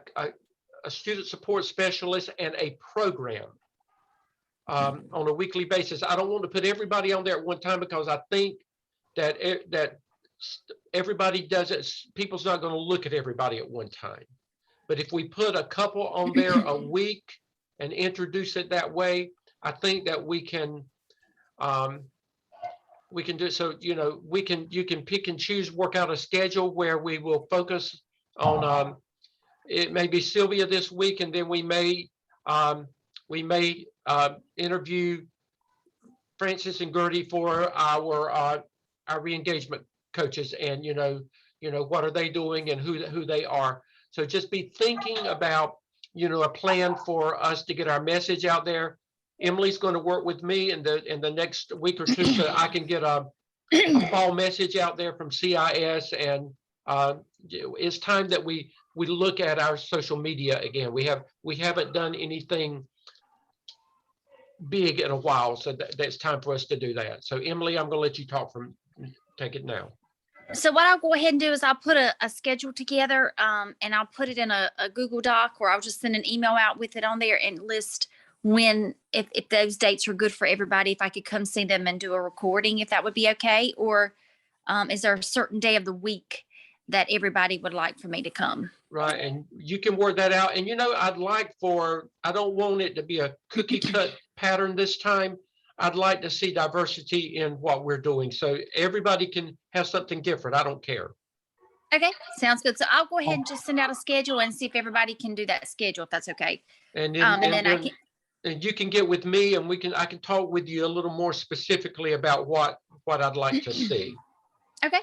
student support specialist and a program on a weekly basis. I don't want to put everybody on there at one time because I think that everybody does it. People's not going to look at everybody at one time. But if we put a couple on there a week and introduce it that way, I think that we can do so. You can pick and choose, work out a schedule where we will focus on. It may be Sylvia this week, and then we may interview Francis and Gertie for our re-engagement coaches, and what are they doing and who they are. So just be thinking about a plan for us to get our message out there. Emily's going to work with me in the next week or two so I can get a fall message out there from CIS, and it's time that we look at our social media again. We haven't done anything big in a while, so that's time for us to do that. So Emily, I'm going to let you take it now. So what I'll go ahead and do is I'll put a schedule together, and I'll put it in a Google Doc, or I'll just send an email out with it on there and list when, if those dates are good for everybody, if I could come see them and do a recording, if that would be okay. Or is there a certain day of the week that everybody would like for me to come? Right, and you can work that out. And I don't want it to be a cookie cut pattern this time. I'd like to see diversity in what we're doing, so everybody can have something different. I don't care. Okay, sounds good. So I'll go ahead and just send out a schedule and see if everybody can do that schedule, if that's okay. And then and you can get with me, and I can talk with you a little more specifically about what I'd like to see. Okay.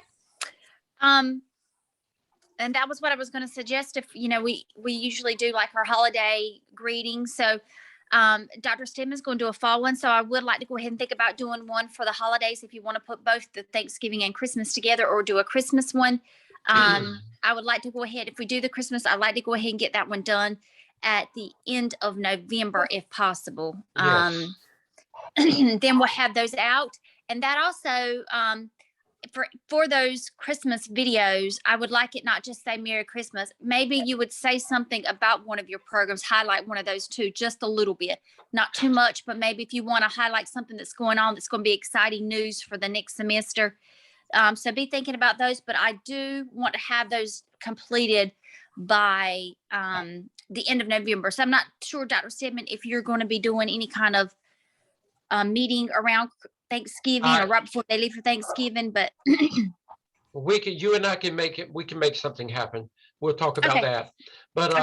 And that was what I was going to suggest. If we usually do like our holiday greetings. So Dr. Stem is going to do a fall one. So I would like to go ahead and think about doing one for the holidays. If you want to put both the Thanksgiving and Christmas together, or do a Christmas one. I would like to go ahead, if we do the Christmas, I'd like to go ahead and get that one done at the end of November if possible. Yes. Then we'll have those out. And that also, for those Christmas videos, I would like it not just say Merry Christmas. Maybe you would say something about one of your programs, highlight one of those two, just a little bit, not too much, but maybe if you want to highlight something that's going on, that's going to be exciting news for the next semester. So be thinking about those, but I do want to have those completed by the end of November. So I'm not sure, Dr. Stedman, if you're going to be doing any kind of meeting around Thanksgiving or right before they leave for Thanksgiving, but we can, you and I can make it, we can make something happen. We'll talk about that. But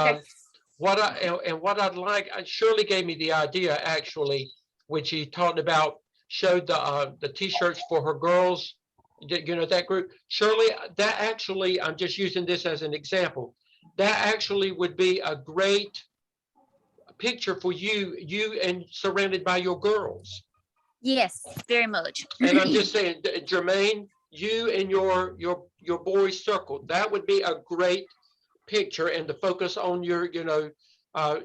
what I'd like, Shirley gave me the idea actually, which he talked about, showed the t-shirts for her girls, you know, that group. Shirley, that actually, I'm just using this as an example, that actually would be a great picture for you and surrounded by your girls. yes, very much. And I'm just saying, Jermaine, you and your boys circle, that would be a great picture, and to focus on your, you know,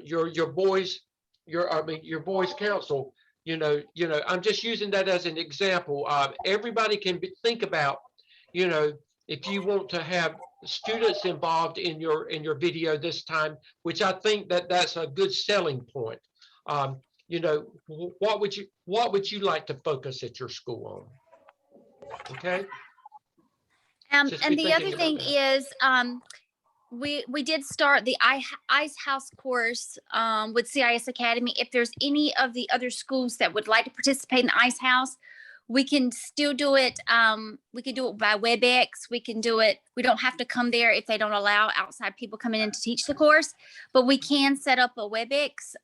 your boys, your boys council, you know, I'm just using that as an example. Everybody can think about, you know, if you want to have students involved in your video this time, which I think that's a good selling point. You know, what would you like to focus at your school on? Okay. And the other thing is, we did start the Ice House course with CIS Academy. If there's any of the other schools that would like to participate in the Ice House, we can still do it. We can do it by WebEx. We can do it. We don't have to come there if they don't allow outside people coming in to teach the course, but we can set up a WebEx.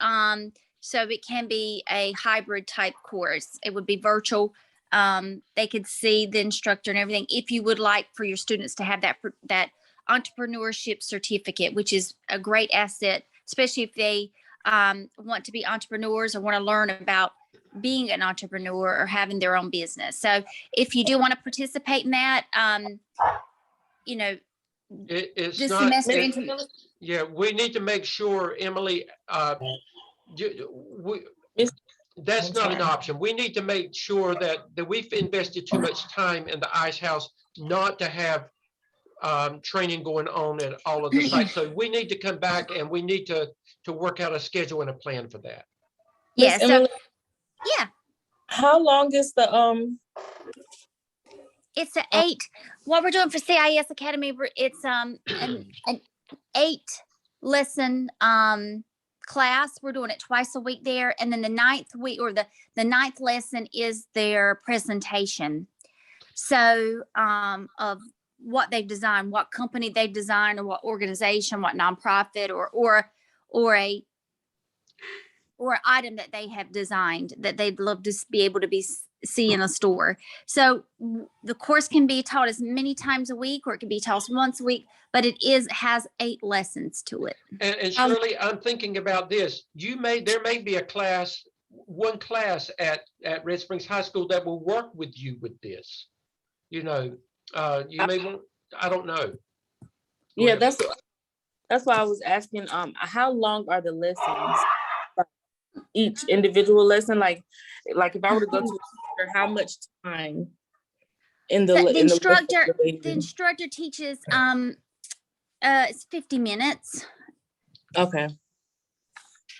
So it can be a hybrid type course. It would be virtual. They could see the instructor and everything. If you would like for your students to have that entrepreneurship certificate, which is a great asset, especially if they want to be entrepreneurs or want to learn about being an entrepreneur or having their own business. So if you do want to participate in that, you know, it's this not, semester. Yeah, we need to make sure, Emily, that's not an option. We need to make sure that we've invested too much time in the Ice House not to have training going on at all of the sites. So we need to come back and we need to work out a schedule and a plan for that. Yeah. So, yeah. How long is the It's an 8. What we're doing for CIS Academy, it's an 8-lesson class. We're doing it twice a week there, and then the 9th week, or the 9th lesson, is their presentation. So of what they've designed, what company they've designed, or what organization, what nonprofit, or an item that they have designed that they'd love to be able to see in a store. So the course can be taught as many times a week, or it can be taught once a week, but it has 8 lessons to it. And Shirley, I'm thinking about this. There may be one class at Red Springs High School that will work with you with this. You know, you may want, I don't know. Yeah, that's why I was asking, how long are the lessons? Each individual lesson, like if I were to go to a teacher, how much time in the instructor teaches it's 50 minutes. Okay.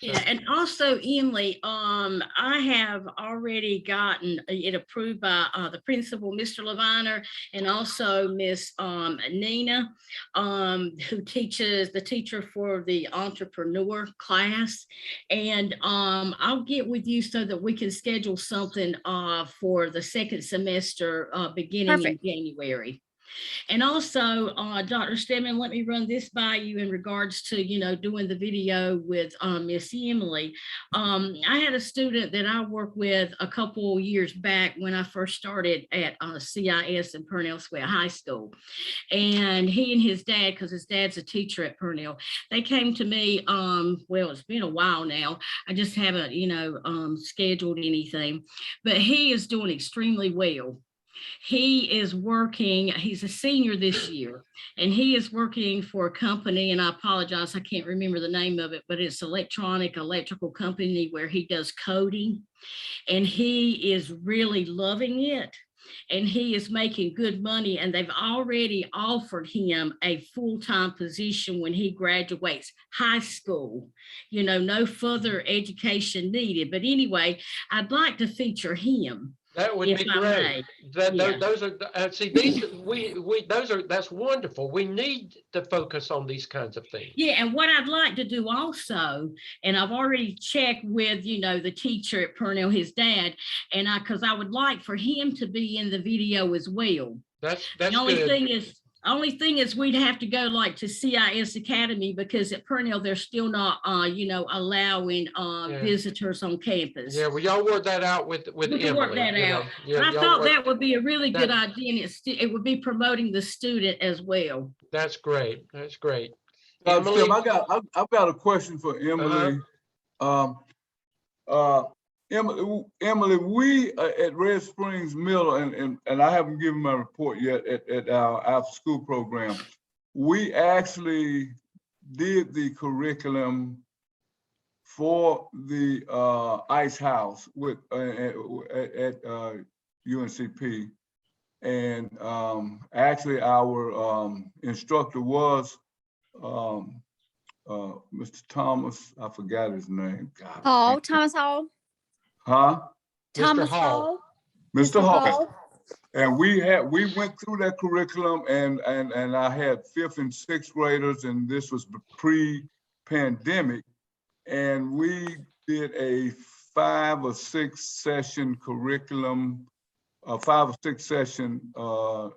Yeah, and also, Emily, I have already gotten it approved by the principal, Mr. Leviner, and also Miss Nina, who teaches the teacher for the entrepreneur class. And I'll get with you so that we can schedule something for the second semester beginning in January. And also, Dr. Stedman, let me run this by you in regards to, doing the video with Miss Emily. I had a student that I worked with a couple years back when I first started at CIS in Purnell Square High School. And he and his dad, because his dad's a teacher at Purnell, they came to me, well, it's been a while now. I just haven't, scheduled anything, but he is doing extremely well. He is working, he's a senior this year, and he is working for a company, and I apologize, I can't remember the name of it, but it's electrical company where he does coding, and he is really loving it. And he is making good money, and they've already offered him a full-time position when he graduates high school. You know, no further education needed. But anyway, I'd like to feature him. That would If be I great. may. That, Yeah. those are, see, these, that's wonderful. We need to focus on these kinds of things. Yeah, and what I'd like to do also, and I've already checked with, you know, the teacher at Purnell, his dad, and because I would like for him to be in the video as well. That's The only good. thing is we'd have to go like to CIS Academy, because at Purnell, they're still not, you know, allowing visitors on campus. Yeah, well, y'all work that out with We can Emily. work that you know. out. Yeah, But I y'all thought work- that would be a really good that- idea, and it would be promoting the student as well. That's great. That's great. Tim, Emily? I've got a question for Emily. Emily, we at Red Springs Middle, and I haven't given my report yet at our after school program. We actually did the curriculum for the Ice House with at UNCP, and actually our instructor was Mr. Thomas. I forgot his name. God, Hall, Thomas Hall, huh? Thomas Hall. Hall. Mr. Hall. And we went through that curriculum, and I had 5th and 6th graders, and this was pre-pandemic, and we did a 5 or 6 session curriculum, a 5 or 6 session part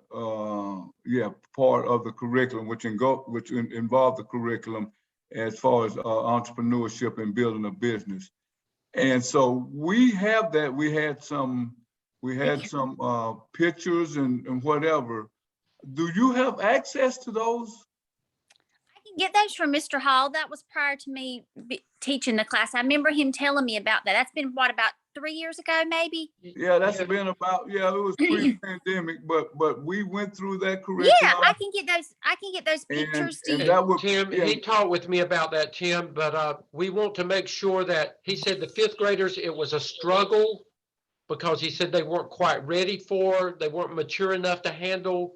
of the curriculum, which involved the curriculum as far as entrepreneurship and building a business. And so we have that. We had some pictures and whatever. Do you have access to those? I can get those from Mr. Hall. That was prior to me teaching the class. I remember him telling me about that. That's been what, about 3 years ago, maybe? Yeah, that's been about, it was pre-pandemic, but we went through that curriculum. Yeah, I can get those pictures to you. Tim, he talked with me about that, Tim, but we want to make sure that, he said the 5th graders, it was a struggle because he said they weren't quite ready they weren't mature enough to handle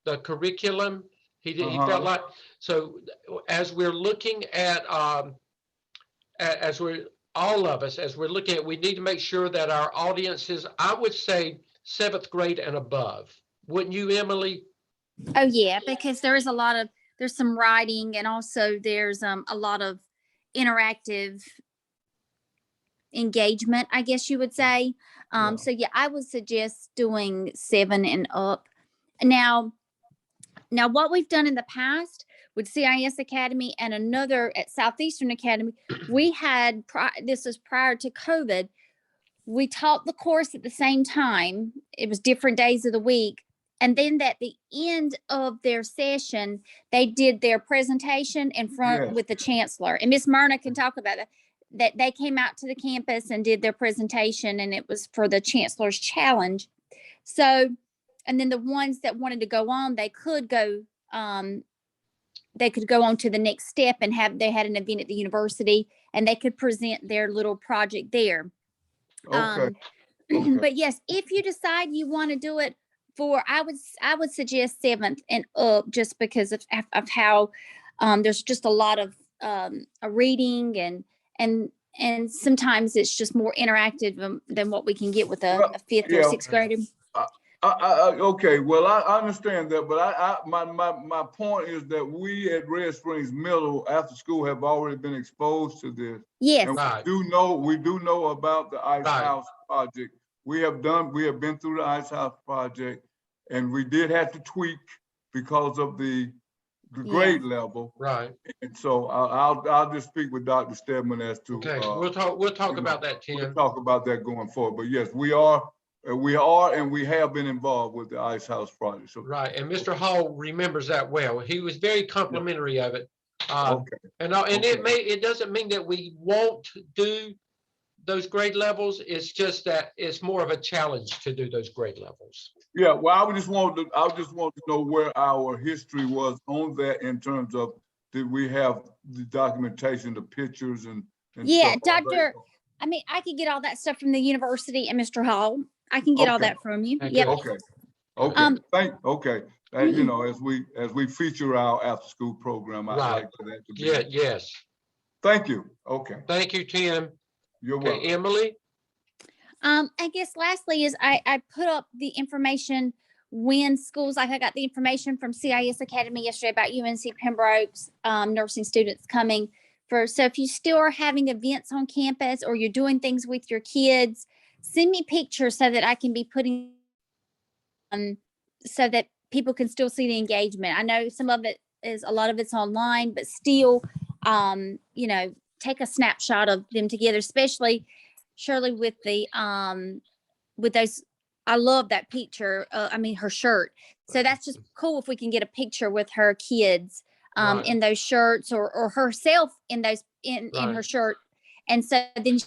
the curriculum. He felt like, so as we're looking at, as we're looking at, we need to make sure that our audiences, I would say 7th grade and above. Wouldn't you, Emily? Oh yeah, because there's some writing, and also there's a lot of interactive engagement, I guess you would say. So yeah, I would suggest doing 7 and up. Now what we've done in the past with CIS Academy and another at Southeastern Academy, we had, this was prior to COVID, we taught the course at the same time. It was different days of the week. And then at the end of their session, they did their presentation in front with the chancellor. And Miss Myrna can talk about that they came out to the campus and did their presentation, and it was for the chancellor's challenge. So, and then the ones that wanted to go on, they could go on to the next step and they had an event at the university, and they could present their little project there. Okay. But yes, if you decide you want to do it for, I would suggest 7th and up, just because of how there's just a lot of reading, and sometimes it's just more interactive than what we can get with a 5th or 6th grader. Okay, well, I understand that, but my point is that we at Red Springs Middle after school have already been exposed to this. Yes. And we do know about the Ice House project. We have been through the Ice House project, and we did have to tweak because of the grade level. Right. And so I'll just speak with Dr. Stedman as to. Okay, we'll talk about that, Tim. We'll talk about that going forward. But yes, we are and we have been involved with the Ice House project. So, right, and Mr. Hall remembers that well. He was very complimentary of it. Okay. And it doesn't mean that we won't do those grade levels. It's just that it's more of a challenge to do those grade levels. Yeah, well, I just want to know where our history was on that in terms of, did we have the documentation, the pictures and Yeah, stuff Dr. I mean, I could get all that stuff from the university and Mr. Hall. I can get all Okay. that from you. Okay. Yep. Okay, okay, okay. You mhm. know, as we feature our after-school program, I'd Right. like for that to be. Yeah, yes. Thank you. Okay, Thank you, Tim. you're Okay, welcome. Emily? I guess lastly is I put up the information when schools, like I got the information from CIS Academy yesterday about UNC Pembroke's nursing students coming for. So if you still are having events on campus or you're doing things with your kids, send me pictures so that I can be putting so that people can still see the engagement. I know some of it is, a lot of it's online, but still, you know, take a snapshot of them together, especially Shirley with the with those. I love that picture. I mean, her shirt. So that's just cool if we can get a picture with her kids Right. in those shirts, or herself in those in Right. her shirt, and so then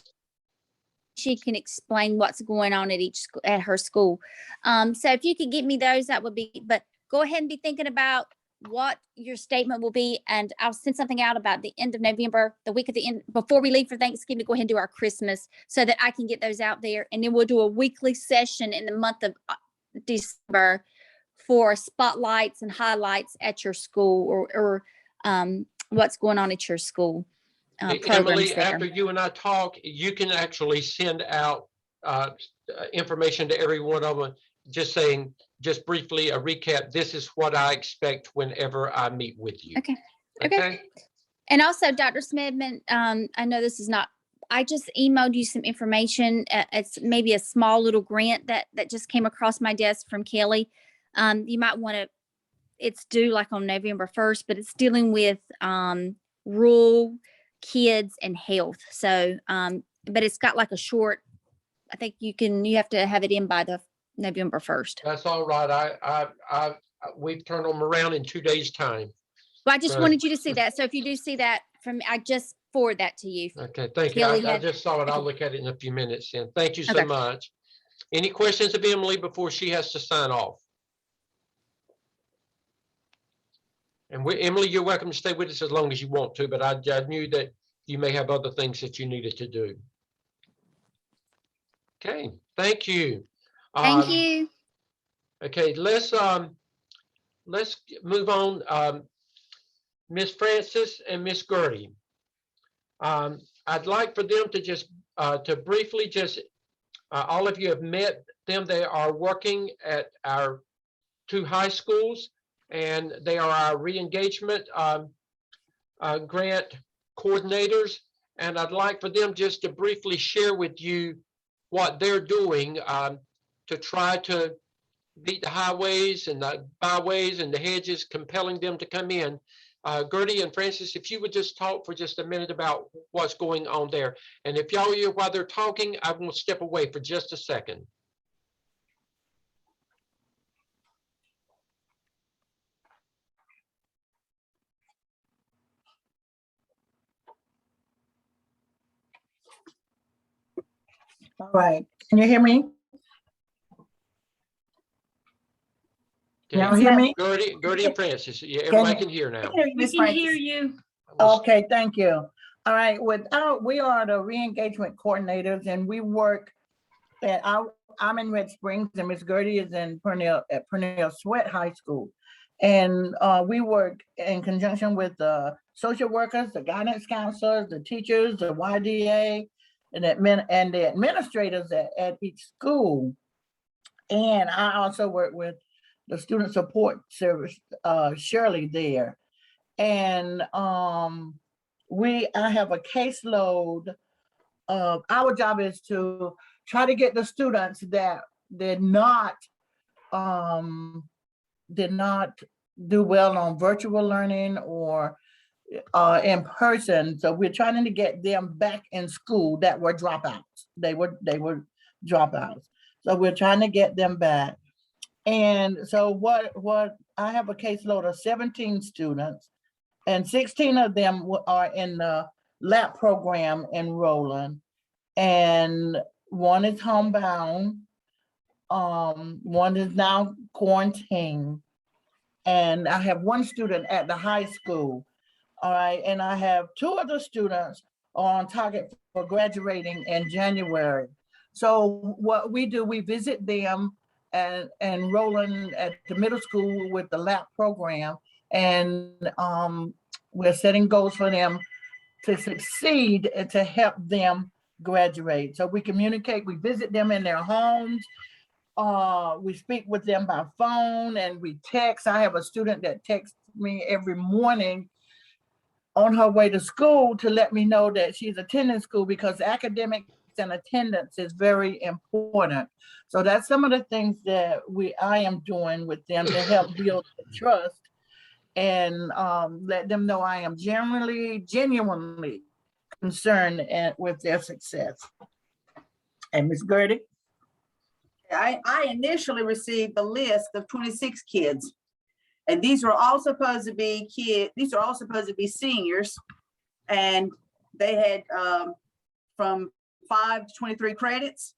she can explain what's going on at at her school. So if you could get me those, that would be. But go ahead and be thinking about what your statement will be, and I'll send something out about the end of November, the week of the end, before we leave for Thanksgiving, to go ahead and do our Christmas, so that I can get those out there, and then we'll do a weekly session in the month of December for spotlights and highlights at your school, or what's going on at your school. Emily, after you and I talk, you can actually send out information to every one of them, just saying, just briefly a recap. This is what I expect whenever I meet with you. Okay. Okay. And also, Dr. Smedman, I know this is not, I just emailed you some information. It's maybe a small little grant that just came across my desk from Kelly. You might want to, it's due like on November 1st, but it's dealing with rural kids and health. So, but it's got like a short, I think you have to have it in by the November 1st. That's all right. We've turned them around in 2 days' time. Well, I just wanted you to see that. So if you do see that from, I just forward that to you. Okay, thank you. Kelly I had- just saw it. I'll look at it in a few minutes. And thank you so much. Any questions of Emily before she has to sign off? And Emily, you're welcome to stay with us as long as you want to, but I knew that you may have other things that you needed to do. Okay, thank you. Thank you. Okay, let's move on. Miss Francis and Miss Gertie. I'd like for them to just to briefly just all of you have met them. They are working at our 2 high schools, and they are our re-engagement grant coordinators. And I'd like for them just to briefly share with you what they're doing to try to beat the highways and the byways and the hedges, compelling them to come in. Gertie and Francis, if you would just talk for just a minute about what's going on there. And if y'all hear while they're talking, I'm going to step away for just a second. All right, can you hear me? Y'all hear me? Gertie and Francis, yeah, everybody can hear now. We can hear you. Okay, thank you. All right, we are the re-engagement coordinators, and we work at I'm in Red Springs, and Miss Gertie is in Purnell Sweat High School. And we work in conjunction with the social workers, the guidance counselors, the teachers, the YDA, and the administrators at each school. And I also work with the student support service, Shirley there. And I have a caseload of, our job is to try to get the students that did not do well on virtual learning or in person. So we're trying to get them back in school that were dropouts. They were dropouts. So we're trying to get them back. And so what I have a caseload of 17 students, and 16 of them are in the lab program enrolling. and one is homebound. One is now quarantined. And I have one student at the high school. All right, and I have 2 other students on target for graduating in January. So what we do, we visit them and enrolling at the middle school with the LAP program. And we're setting goals for them to succeed and to help them graduate. So we communicate, we visit them in their homes. We speak with them by phone and we text. I have a student that texts me every morning on her way to school to let me know that she's attending school, because academics and attendance is very important. So that's some of the things that I am doing with them to help build the trust and let them know I am genuinely concerned with their success. And Ms. Gertie? I initially received the list of 26 kids. And these were all supposed to be seniors. And they had from 5 to 23 credits.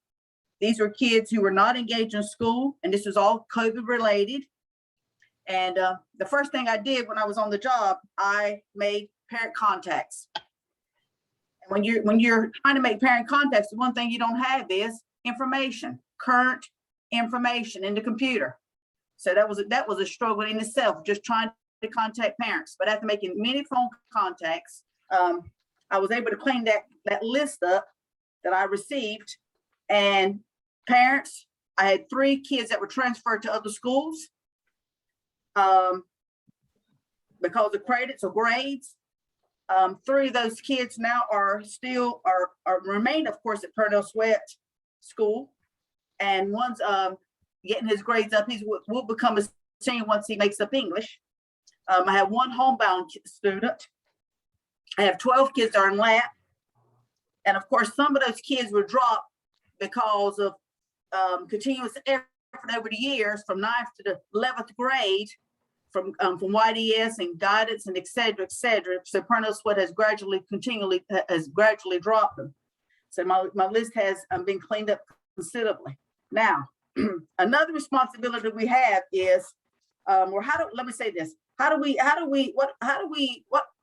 These were kids who were not engaged in school, and this was all COVID related. And the first thing I did when I was on the job, I made parent contacts. And when you're trying to make parent contacts, the one thing you don't have is information, current information in the computer. So that was a struggle in itself, just trying to contact parents. But after making many phone contacts, I was able to clean that list up that I received. And parents, I had 3 kids that were transferred to other schools because of credits or grades. 3 of those kids now are remain, of course, at Purnell Sweat School, and one's getting his grades up. He will become a senior once he makes up English. I have 1 homebound student. I have 12 kids that are in lab, and of course, some of those kids were dropped because of continuous effort over the years from 9th to the 11th grade. From YDS and guidance and et cetera. So Purnell Sweat has gradually dropped them. So my list has been cleaned up considerably. Now, another responsibility we have is, let me say this: how do we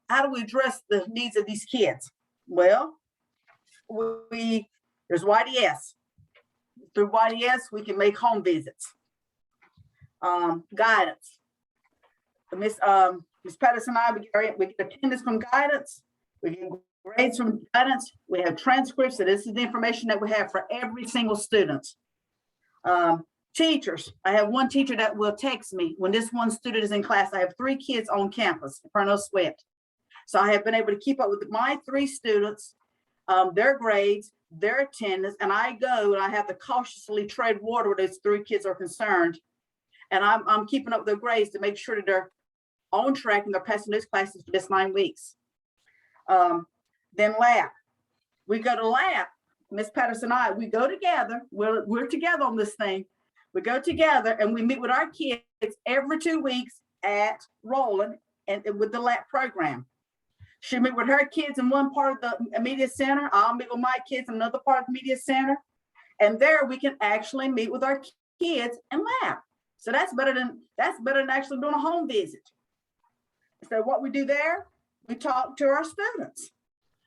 address the needs of these kids? Well, there's YDS. Through YDS, we can make home visits, guidance. Miss Patterson and I, we get attendance from guidance, we get grades from guidance, we have transcripts, so this is the information that we have for every single student. Teachers, I have 1 teacher that will text me when this one student is in class. I have 3 kids on campus, Purnell Sweat. So I have been able to keep up with my 3 students, their grades, their attendance, and I go and I have to cautiously tread water where those 3 kids are concerned. And I'm keeping up with their grades to make sure that they're on track and they're passing those classes for this 9 weeks. Then lab. We go to lab. Miss Patterson and I, we go together. We're together on this thing. We go together and we meet with our kids every 2 weeks at Roland and with the lab program. She meet with her kids in one part of the media center. I'll meet with my kids in another part of the media center. And there we can actually meet with our kids in lab. So that's better than actually doing a home visit. So what we do there, we talk to our students.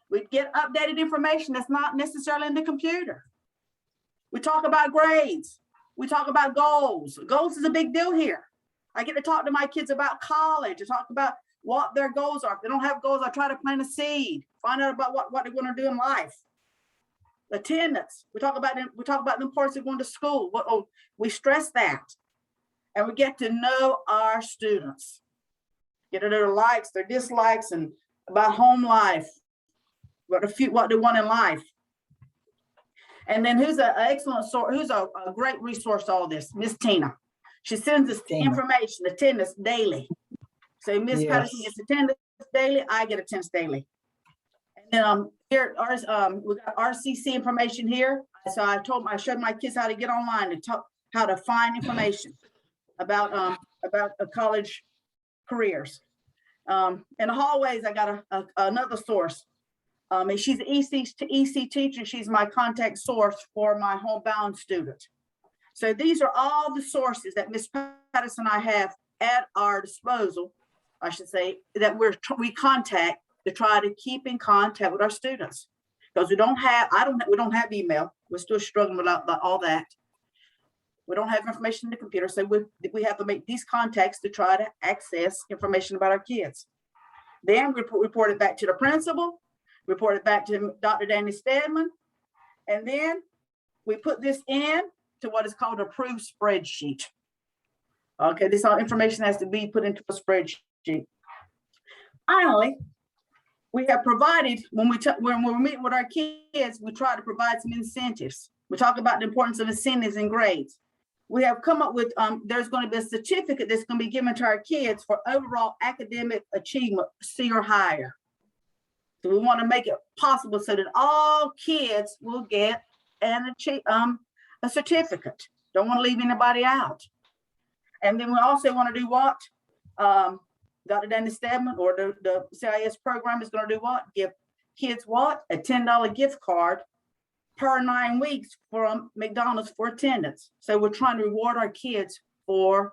We get updated information that's not necessarily in the computer. We talk about grades. We talk about goals. Goals is a big deal here. I get to talk to my kids about college, to talk about what their goals are. If they don't have goals, I try to plant a seed, find out about what they're going to do in life. Attendance. We talk about the importance of going to school. We stress that. And we get to know our students. Get to know their likes, their dislikes, and about home life, what they want in life. And then who's a great resource to all this? Miss Tina. She sends us information, attendance daily. So Miss Patterson gets attendance daily, I get attendance daily. And then here we got RCC information here. So I showed my kids how to get online and how to find information about college careers. In the hallways, I got another source. And she's an EC teacher. She's my contact source for my homebound student. So these are all the sources that Ms. Patterson and I have at our disposal, I should say, that we contact to try to keep in contact with our students. Because we don't have email. We're still struggling with all that. We don't have information in the computer, so we have to make these contacts to try to access information about our kids. Then we report it back to the principal, report it back to Dr. Danny Stedman, and then we put this in to what is called an approved spreadsheet. Okay, this all information has to be put into a spreadsheet. Finally, we have provided, when we're meeting with our kids, we try to provide some incentives. We talk about the importance of incentives and grades. We have come up with, there's going to be a certificate that's going to be given to our kids for overall academic achievement, C or higher. So we want to make it possible so that all kids will get a certificate. Don't want to leave anybody out. And then we also want to do what? Dr. Danny Stedman or the CIS program is going to do what? Give kids what? A $10 gift card per 9 weeks from McDonald's for attendance. So we're trying to reward our kids for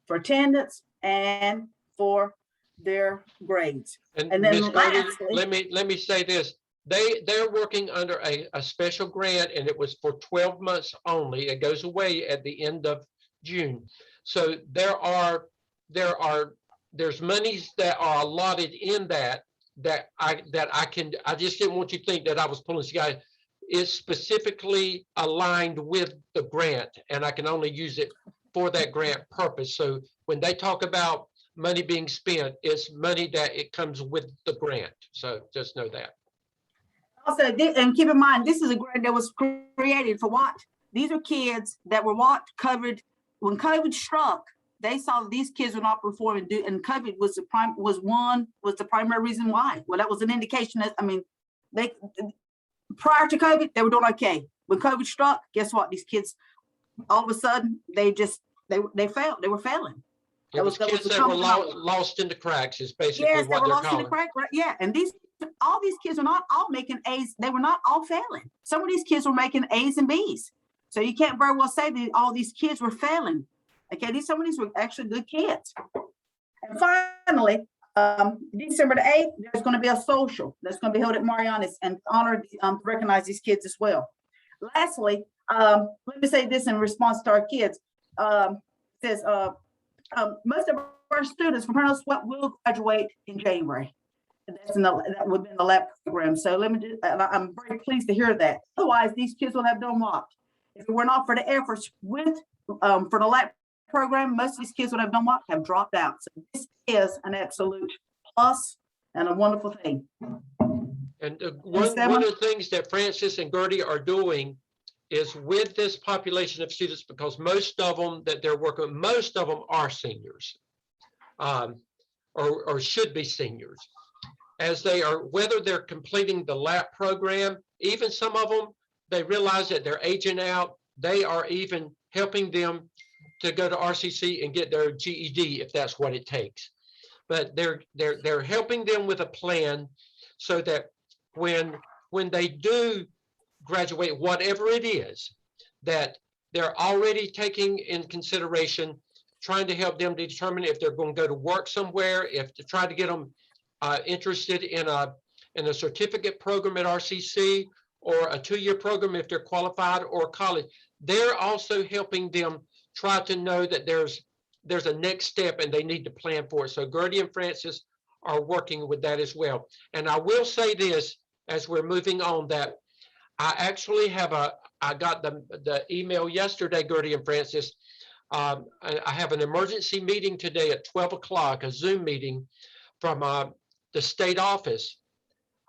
attendance and for their grades. And then Ms. Gertie, lastly, let me say this. They're working under a special grant, and it was for 12 months only. It goes away at the end of June. So there's monies that are allotted in that I just didn't want you to think that I was pulling this guy. It's specifically aligned with the grant, and I can only use it for that grant purpose. So when they talk about money being spent, it's money that it comes with the grant. So just know that. Also, and keep in mind, this is a grant that was created for what? These are kids that were covered when COVID struck. They saw that these kids were not performing, and COVID was the primary reason why. Well, that was an indication that, I mean, prior to COVID, they were doing okay. When COVID struck, guess what? These kids, all of a sudden, they failed. They were failing. It was kids that were lost in the cracks is basically what they're calling. In the crack, right? Yeah, and all these kids are not all making A's. They were not all failing. Some of these kids were making A's and B's. So you can't very well say that all these kids were failing. Okay, some of these were actually good kids. And finally, December the 8th, there's going to be a social that's going to be held at Mariana's and to recognize these kids as well. Lastly, let me say this in response to our kids. Says most of our students from Colonel Sweat will graduate in January. That would be in the lab program. So I'm very pleased to hear that. Otherwise, these kids will have done what? If it were not for the efforts for the lab program, most of these kids would have done what? Have dropped out. So this is an absolute plus and a wonderful thing. And one of the things that Francis and Gertie are doing is with this population of students, because most of them that they're working with, most of them are seniors or should be seniors. As they are, whether they're completing the LAP program, even some of them, they realize that they're aging out. They are even helping them to go to RCC and get their GED if that's what it takes. But they're helping them with a plan so that when they do graduate, whatever it is, that they're already taking in consideration, trying to help them determine if they're going to go to work somewhere, if to try to get them interested in a certificate program at RCC or a 2-year program if they're qualified, or college. They're also helping them try to know that there's a next step and they need to plan for it. So Gertie and Francis are working with that as well. And I will say this as we're moving on, that I actually I got the email yesterday, Gertie and Francis. I have an emergency meeting today at 12 o'clock, a Zoom meeting from the state office.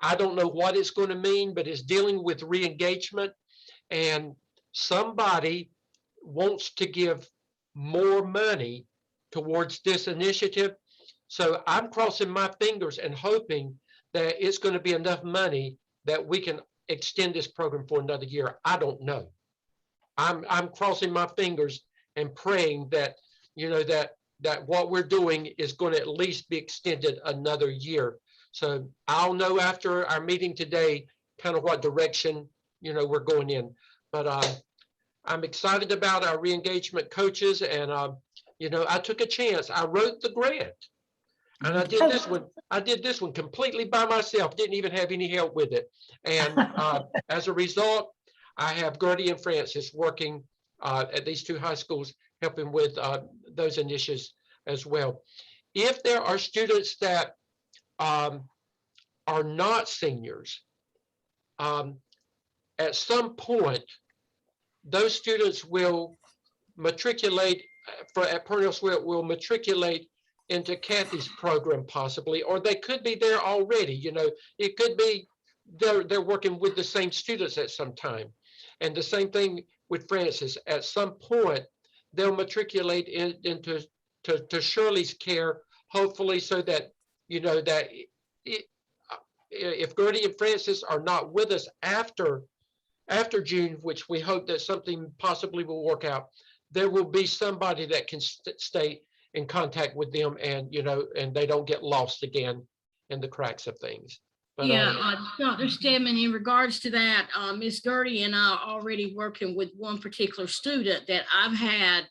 I don't know what it's going to mean, but it's dealing with re-engagement, and somebody wants to give more money towards this initiative. So I'm crossing my fingers and hoping that it's going to be enough money that we can extend this program for another year. I don't know. I'm crossing my fingers and praying that, you know, that what we're doing is going to at least be extended another year, So I'll know after our meeting today, kind of what direction, we're going in. But I'm excited about our re-engagement coaches, and I took a chance. I wrote the grant, and I did this one. I did this one completely by myself. Didn't even have any help with it. And as a result, I have Gertie and Francis working at these two high schools, helping with those initiatives as well. If there are students that are not seniors, at some point, those students will matriculate at Purnell Swift, will matriculate into Kathy's program possibly, or they could be there already. It could be they're working with the same students at some time. And the same thing with Francis. At some point, they'll matriculate into Shirley's care, hopefully, so that that if Gertie and Francis are not with us after June, which we hope that something possibly will work out, there will be somebody that can stay in contact with them, and and they don't get lost again in the cracks of things. But, Yeah, Dr. Stedman, in regards to that, Ms. Gertie and I are already working with one particular student that I've had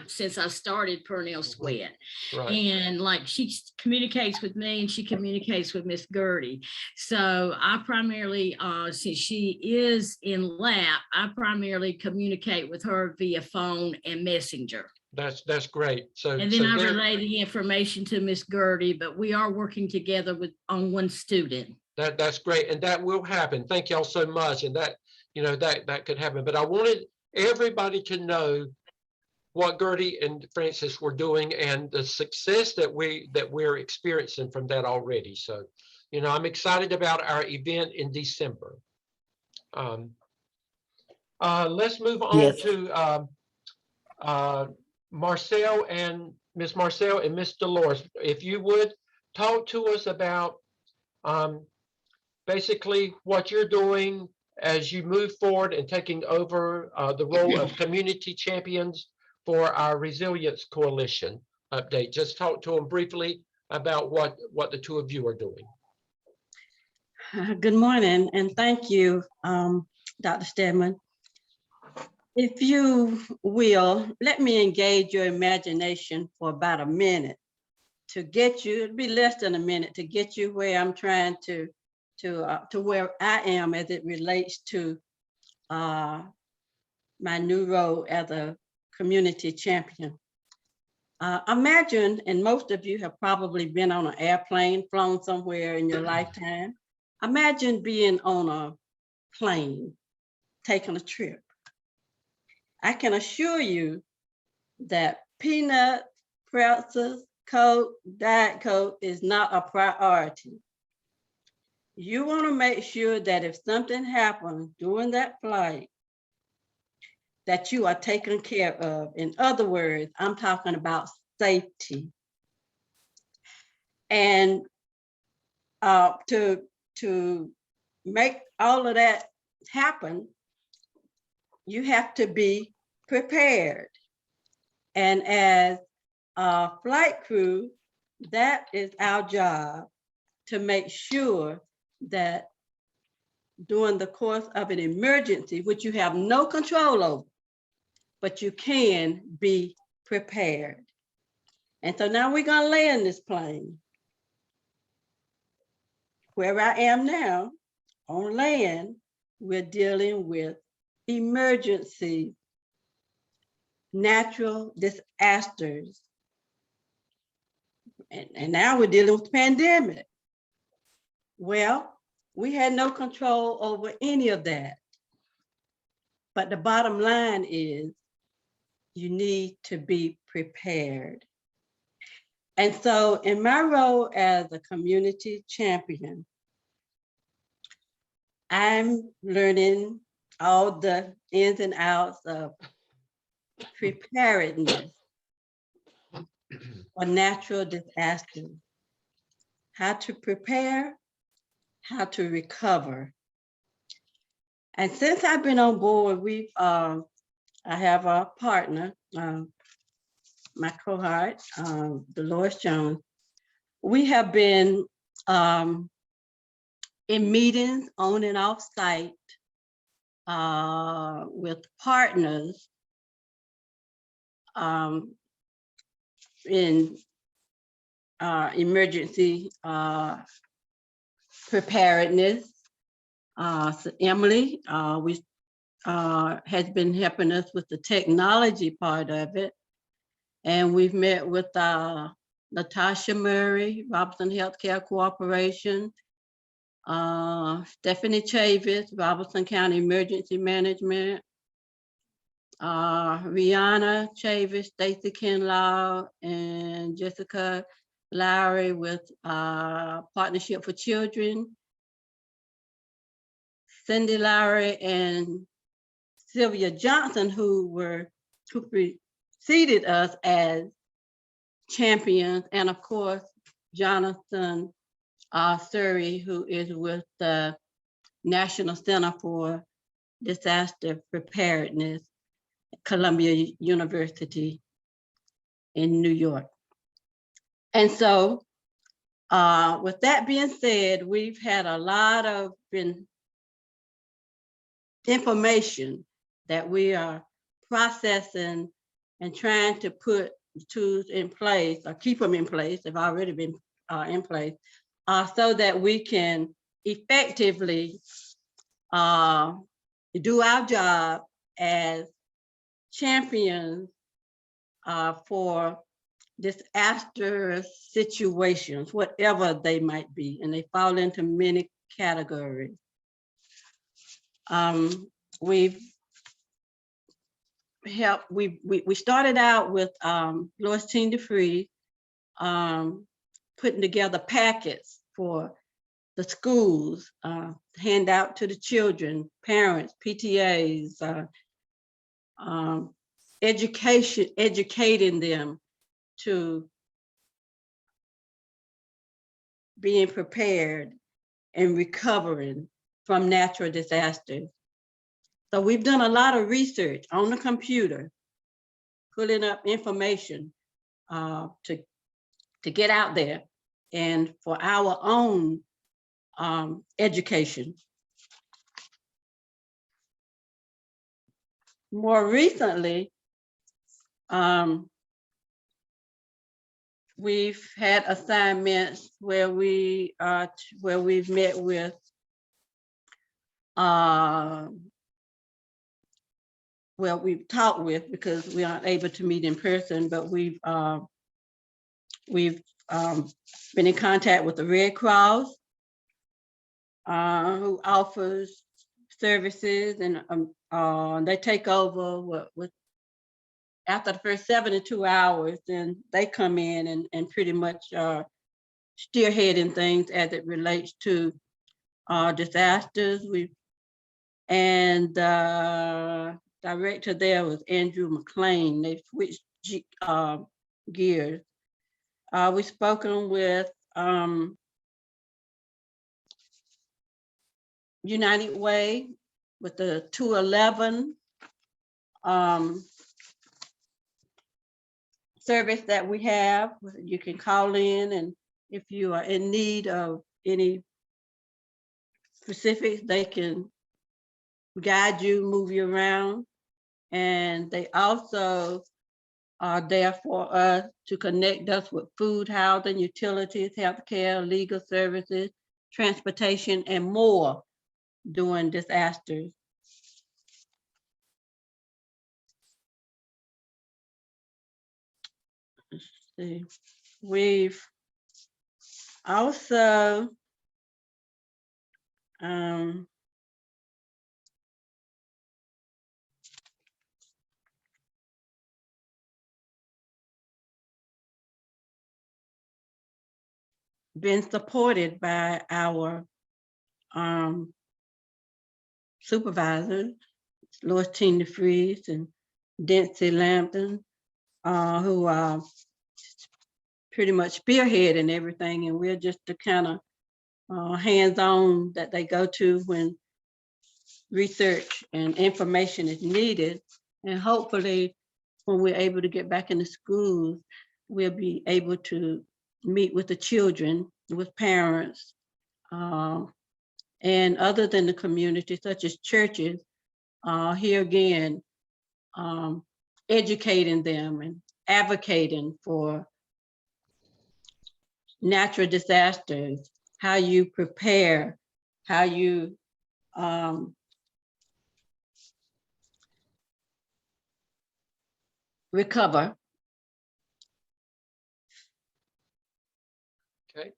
since I started Purnell Sweat. Right. And like she communicates with me and she communicates with Miss Gertie. So I primarily, since she is in lab, I primarily communicate with her via phone and messenger. That's great. So and then I relay the information to Miss Gertie, but we are working together on one student. That's great, and that will happen. Thank y'all so much, and that that could happen. But I wanted everybody to know what Gertie and Francis were doing and the success that we're experiencing from that already. So, I'm excited about our event in December. Let's move on to Marcel and Miss Marcel and Miss Dolores. If you would talk to us about basically what you're doing as you move forward and taking over the role of community champions for our Resilience Coalition update. Just talk to them briefly about what the two of you are doing. Good morning, and thank you, Dr. Stedman. If you will, let me engage your imagination for about a minute to get you, it'll be less than a minute, to get you where I'm trying to where I am as it relates to my new role as a community champion. Imagine, and most of you have probably been on an airplane, flown somewhere in your lifetime. Imagine being on a plane, taking a trip. I can assure you that peanut, pretzels, Coke, Diet Coke is not a priority. You want to make sure that if something happens during that flight, that you are taken care of. In other words, I'm talking about safety. And to make all of that happen, you have to be prepared. And as a flight crew, that is our job, to make sure that during the course of an emergency, which you have no control over, but you can be prepared. And so now we're gonna land this plane. Where I am now, on land, we're dealing with emergency, natural disasters. And now we're dealing with pandemic. Well, we had no control over any of that. But the bottom line is you need to be prepared. And so in my role as a community champion, I'm learning all the ins and outs of preparedness for natural disasters, how to prepare, how to recover. And since I've been on board, I have a partner, my cohort, Dolores Jones. We have been in meetings on and off site with partners in emergency preparedness. So Emily has been helping us with the technology part of it. And we've met with Natasha Murray, Robertson Healthcare Corporation, Stephanie Chavis, Robertson County Emergency Management, Rihanna Chavis, Stacy Kinlaw, and Jessica Lowry with Partnership for Children, Cindy Lowry and Sylvia Johnson, who preceded us as champions, and of course, Jonathan Surrey, who is with the National Center for Disaster Preparedness, Columbia University in New York. And so with that being said, we've had a lot of information that we are processing and trying to put tools in place or keep them in place. They've already been in place so that we can effectively do our job as champions for disaster situations, whatever they might be, and they fall into many categories. We've helped, we started out with Lois Team DeFree putting together packets for the schools, hand out to the children, parents, PTAs, educating them to being prepared and recovering from natural disasters. So we've done a lot of research on the computer, pulling up information to get out there and for our own education. More recently, we've had assignments where we've met with well, we've talked with, because we aren't able to meet in person, but we've been in contact with the Red Cross, who offers services, and they take over after the first 72 hours, then they come in and pretty much spearheading things as it relates to disasters. And director there was Andrew McLean. They switched gears. We've spoken with United Way with the 211 service that we have. You can call in, and if you are in need of any specifics, they can guide you, move you around. And they also are there for us to connect us with food, housing, utilities, healthcare, legal services, transportation, and more during disasters. Let's see. We've also been supported by our supervisors, Lois Team DeFries and Dempsey Lampton, who are pretty much spearheading everything, and we're just the kind of hands-on that they go to when research and information is needed. And hopefully when we're able to get back into schools, we'll be able to meet with the children with parents, and other than the community, such as churches, here again, educating them and advocating for natural disasters, how you prepare, how you recover. Okay,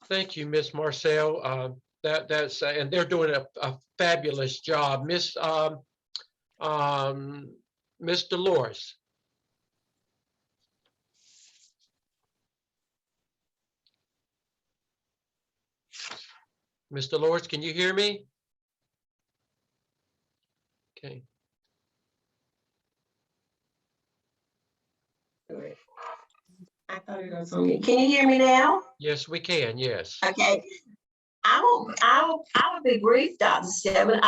thank you, Miss Marcel. That's and they're doing a fabulous job, Miss Dolores. Miss Dolores, can you hear me? Okay. I thought it was on me. Can you hear me now? Yes, we can. Yes. Okay. I'll be brief, Dr. Stedman.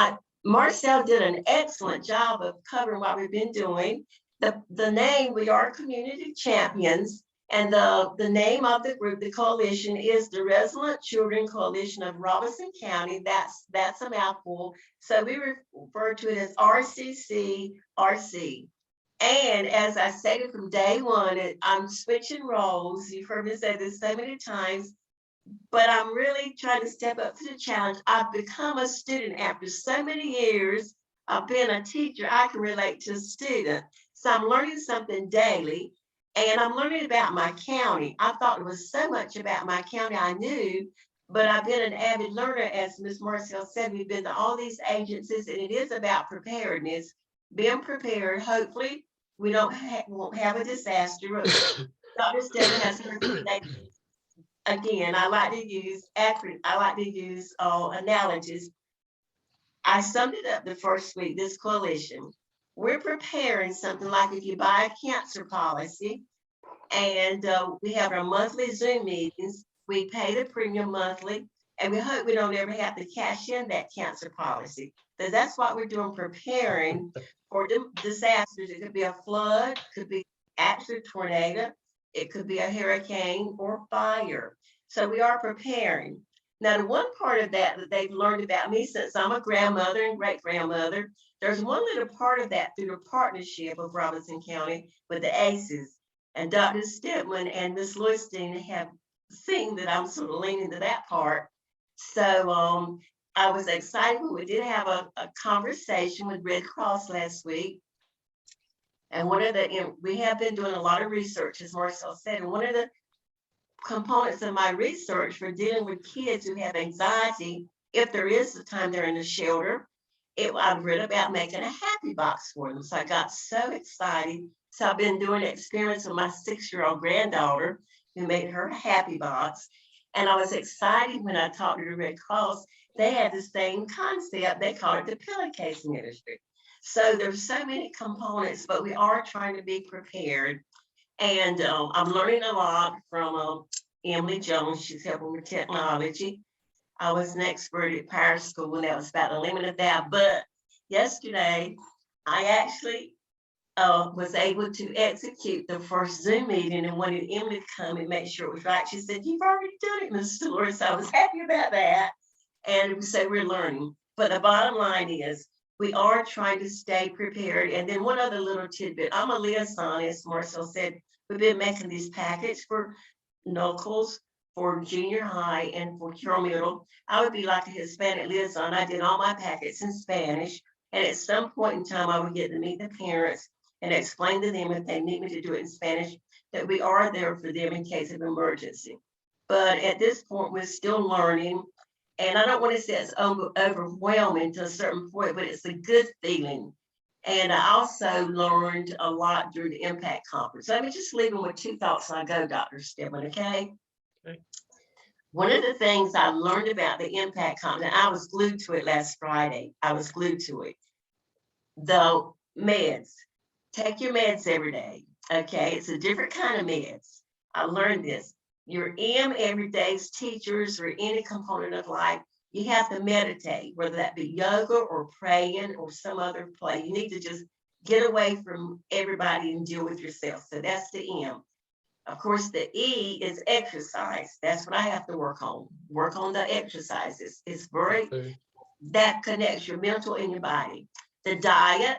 Marcel did an excellent job of covering what we've been doing. The name, we are community champions, and the name of the group, the coalition, is the Resilient Children Coalition of Robeson County. That's a mouthful. So we refer to it as RCCRC. And as I stated from day one, I'm switching roles. You've heard me say this so many times, but I'm really trying to step up to the challenge. I've become a student after so many years of being a teacher. I can relate to a student. So I'm learning something daily, and I'm learning about my county. I thought there was so much about my county I knew, but I've been an avid learner. As Ms. Marcel said, we've been to all these agencies, and it is about preparedness, being prepared. Hopefully, we won't have a disaster. Dr. Stedman has heard me say, again, I like to use analogies. I summed it up the first week, this coalition. We're preparing something like if you buy a cancer policy, and we have our monthly Zoom meetings, we pay the premium monthly, and we hope we don't ever have to cash in that cancer policy. So that's what we're doing, preparing for disasters. It could be a flood, could be actually a tornado, it could be a hurricane or fire. So we are preparing. Now, the one part of that they've learned about me, since I'm a grandmother and great-grandmother, there's one little part of that through the partnership of Robeson County with the ACEs. And Dr. Stedman and Ms. Lewiston have seen that I'm sort of leaning to that part. So I was excited when we did have a conversation with Red Cross last week. And we have been doing a lot of research, as Marcel said, and one of the components of my research for dealing with kids who have anxiety, if there is the time they're in a shelter, I've read about making a happy box for them. So I got so excited. So I've been doing experiments with my 6-year-old granddaughter who made her a happy box. And I was excited when I talked to the Red Cross. They had the same concept. They call it the pillowcase ministry. So there's so many components, but we are trying to be prepared. And I'm learning a lot from Emily Jones. She's helping with technology. I was an expert at Power School, and that was about the limit of that. But yesterday, I actually was able to execute the first Zoom meeting and wanted Emily to come and make sure it was right. She said, "You've already done it, Ms. Dolores." So I was happy about that. And so we're learning. But the bottom line is, we are trying to stay prepared. And then one other little tidbit, I'm a liaison, as Marcel said. We've been making these packets for Knuckles, for junior high, and for Carroll Middle. I would be like a Hispanic liaison. I did all my packets in Spanish. And at some point in time, I would get to meet the parents and explain to them, if they need me to do it in Spanish, that we are there for them in case of emergency. But at this point, we're still learning. And I don't want to say it's overwhelming to a certain point, but it's a good feeling. And I also learned a lot during the Impact Conference. Let me just leave them with 2 thoughts and I go, Dr. Stedman, okay? One of the things I learned about the Impact Conference, and I was glued to it last Friday. I was glued to it. The meds. Take your meds every day, okay? It's a different kind of meds. I learned this. Your everyday's teachers or any component of life, you have to meditate, whether that be yoga or praying or some other play. You need to just get away from everybody and deal with yourself. So that's the M. Of course, the E is exercise. That's what I have to work on. Work on the exercises. It's very, that connects your mental and your body. The diet,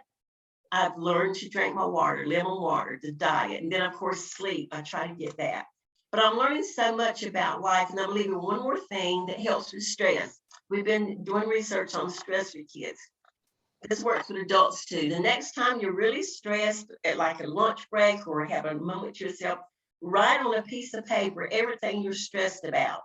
I've learned to drink my water, lemon water, the diet. And then of course, sleep. I try to get that. But I'm learning so much about life, and I'm leaving one more thing that helps with stress. We've been doing research on stress for kids. This works with adults too. The next time you're really stressed at like a lunch break or have a moment to yourself, write on a piece of paper everything you're stressed about.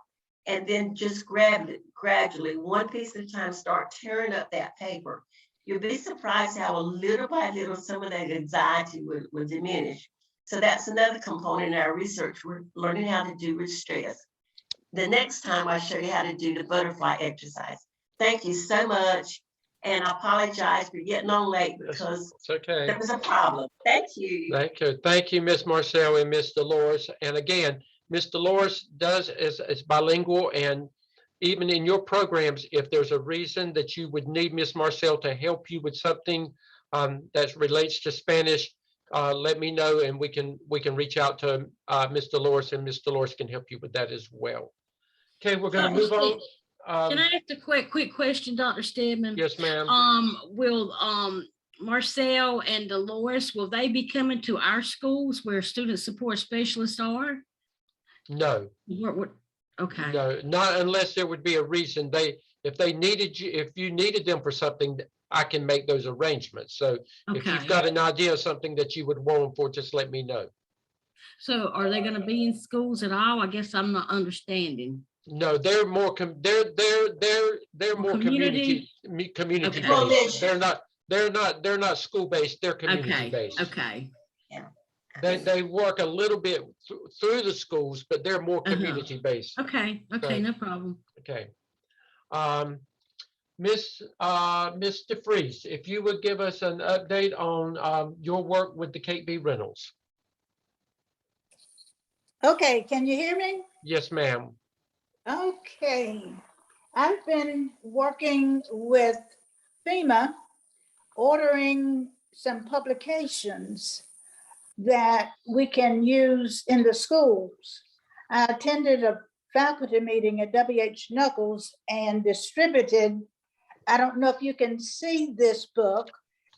And then just grab it gradually, one piece at a time, start tearing up that paper. You'll be surprised how little by little some of that anxiety will diminish. So that's another component in our research we're learning how to do with stress. The next time I show you how to do the butterfly exercise. Thank you so much. And I apologize for getting on late because it's okay. there was a problem. Thank you. Thank you, Miss Marcel and Miss Dolores. And again, Miss Dolores is bilingual, and even in your programs, if there's a reason that you would need Miss Marcel to help you with something that relates to Spanish, let me know, and we can reach out to Miss Dolores, and Miss Dolores can help you with that as well. Okay, we're going to move on. Can I ask a quick question, Dr. Stedman? Yes, ma'am. Will Marcel and Dolores, will they be coming to our schools where student support specialists are? No. Okay. No, not unless there would be a reason. If they needed you, if you needed them for something, I can make those arrangements. So if you've got an idea of something that you would want them for, just let me know. So are they going to be in schools at all? I guess I'm not understanding. No, they're more more community based. They're not school based. They're community based. Okay. They work a little bit through the schools, but they're more community based. Okay. So, No problem. Okay. Miss DeFries, if you would give us an update on your work with the Kate B Reynolds. Okay, can you hear me? Yes, ma'am. Okay, I've been working with FEMA, ordering some publications that we can use in the schools. I attended a faculty meeting at W.H. Knuckles and distributed, I don't know if you can see this book,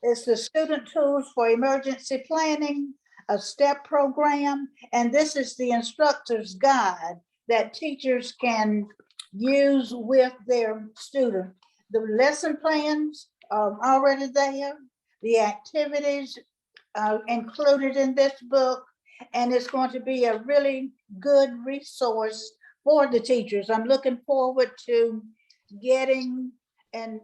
it's the Student Tools for Emergency Planning, a STEP program, and this is the instructor's guide that teachers can use with their student. The lesson plans are already there. The activities are included in this book, and it's going to be a really good resource for the teachers. I'm looking forward to getting an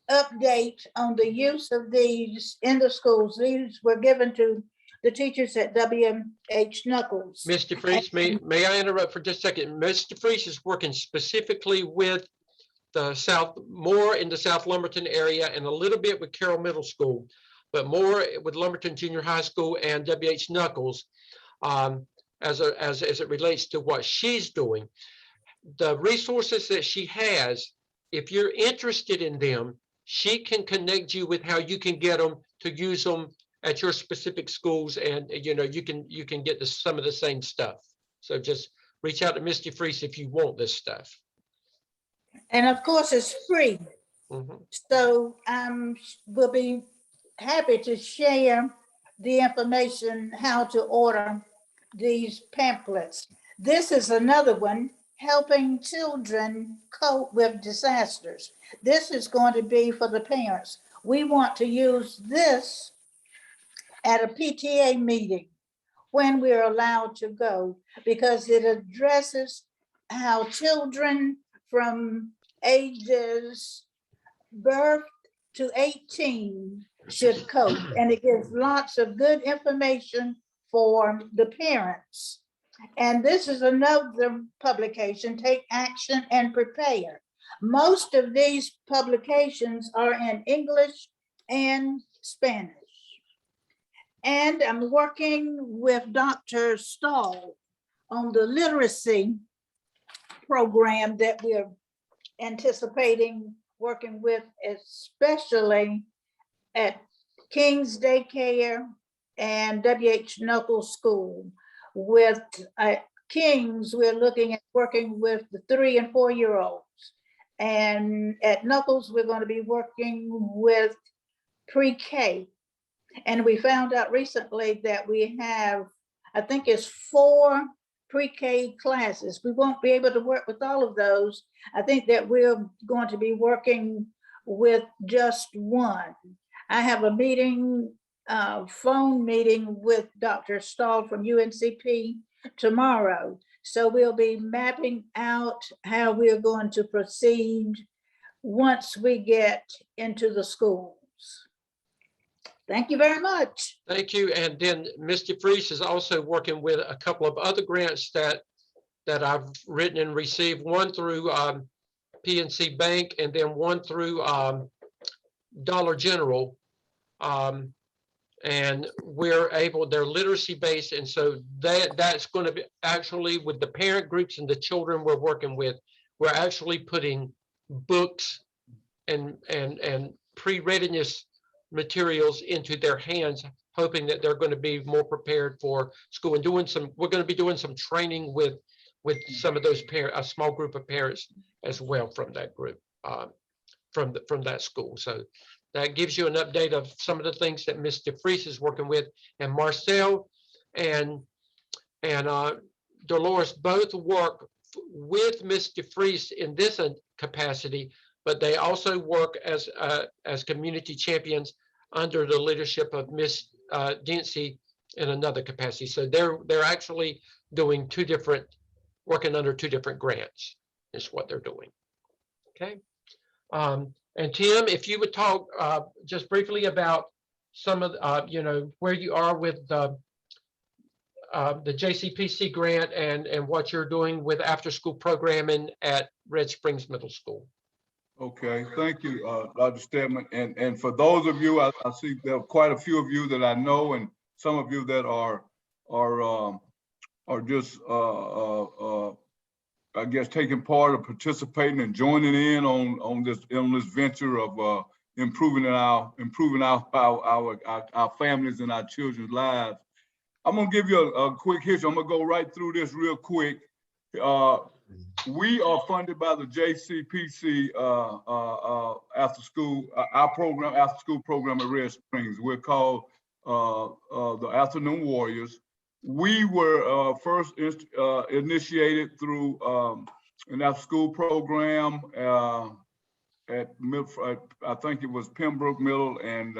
update on the use of these in the schools. These were given to the teachers at W.H. Knuckles. Ms. DeFries, may I interrupt for just a second? Ms. DeFries is working specifically with the more in the South Lumberton area and a little bit with Carroll Middle School, but more with Lumberton Junior High School and W.H. Knuckles as it relates to what she's doing. The resources that she has, if you're interested in them, she can connect you with how you can get them to use them at your specific schools, and you can get some of the same stuff. So just reach out to Ms. DeFries if you want this stuff. And of course, it's free. Mm-hmm. So we'll be happy to share the information how to order these pamphlets. This is another one, helping children cope with disasters. This is going to be for the parents. We want to use this at a PTA meeting when we're allowed to go, because it addresses how children from ages birth to 18 should cope. And it gives lots of good information for the parents. And this is another publication, Take Action and Prepare. Most of these publications are in English and Spanish. And I'm working with Dr. Stahl on the literacy program that we're anticipating working with, especially at King's Daycare and W.H. Knuckles School. With Kings, we're looking at working with the 3 and 4 year olds. And at Knuckles, we're going to be working with pre-K. And we found out recently that we have, I think it's 4 pre-K classes. We won't be able to work with all of those. I think that we're going to be working with just one. I have a meeting, phone meeting with Dr. Stahl from UNCP tomorrow. So we'll be mapping out how we're going to proceed once we get into the schools. Thank you very much. Thank you. And then Mr. Freese is also working with a couple of other grants that I've written and received, one through PNC Bank and then one through Dollar General. And they're literacy based. And so that's going to be actually with the parent groups and the children we're working with, we're actually putting books and pre-readiness materials into their hands, hoping that they're going to be more prepared for school and we're going to be doing some training with some of those parents, a small group of parents as well from that group, from that school. So that gives you an update of some of the things that Mr. Freese is working with, and Marcel and Dolores both work with Mr. Freese in this capacity, but they also work as community champions under the leadership of Miss Dincy in another capacity. So they're actually doing working under 2 different grants is what they're doing. Okay. And Tim, if you would talk just briefly about some of where you are with the JCPC grant and what you're doing with after-school programming at Red Springs Middle School. Okay, thank you, Dr. Stedman. And for those of you, I see there are quite a few of you that I know, and some of you that are just I guess taking part or participating and joining in on this venture of improving our families and our children's lives. I'm gonna give you a quick history. I'm gonna go right through this real quick. We are funded by the JCPC after school, after school program at Red Springs. We're called the Afternoon Warriors. We were first initiated through an after school program at I think it was Pembroke Middle and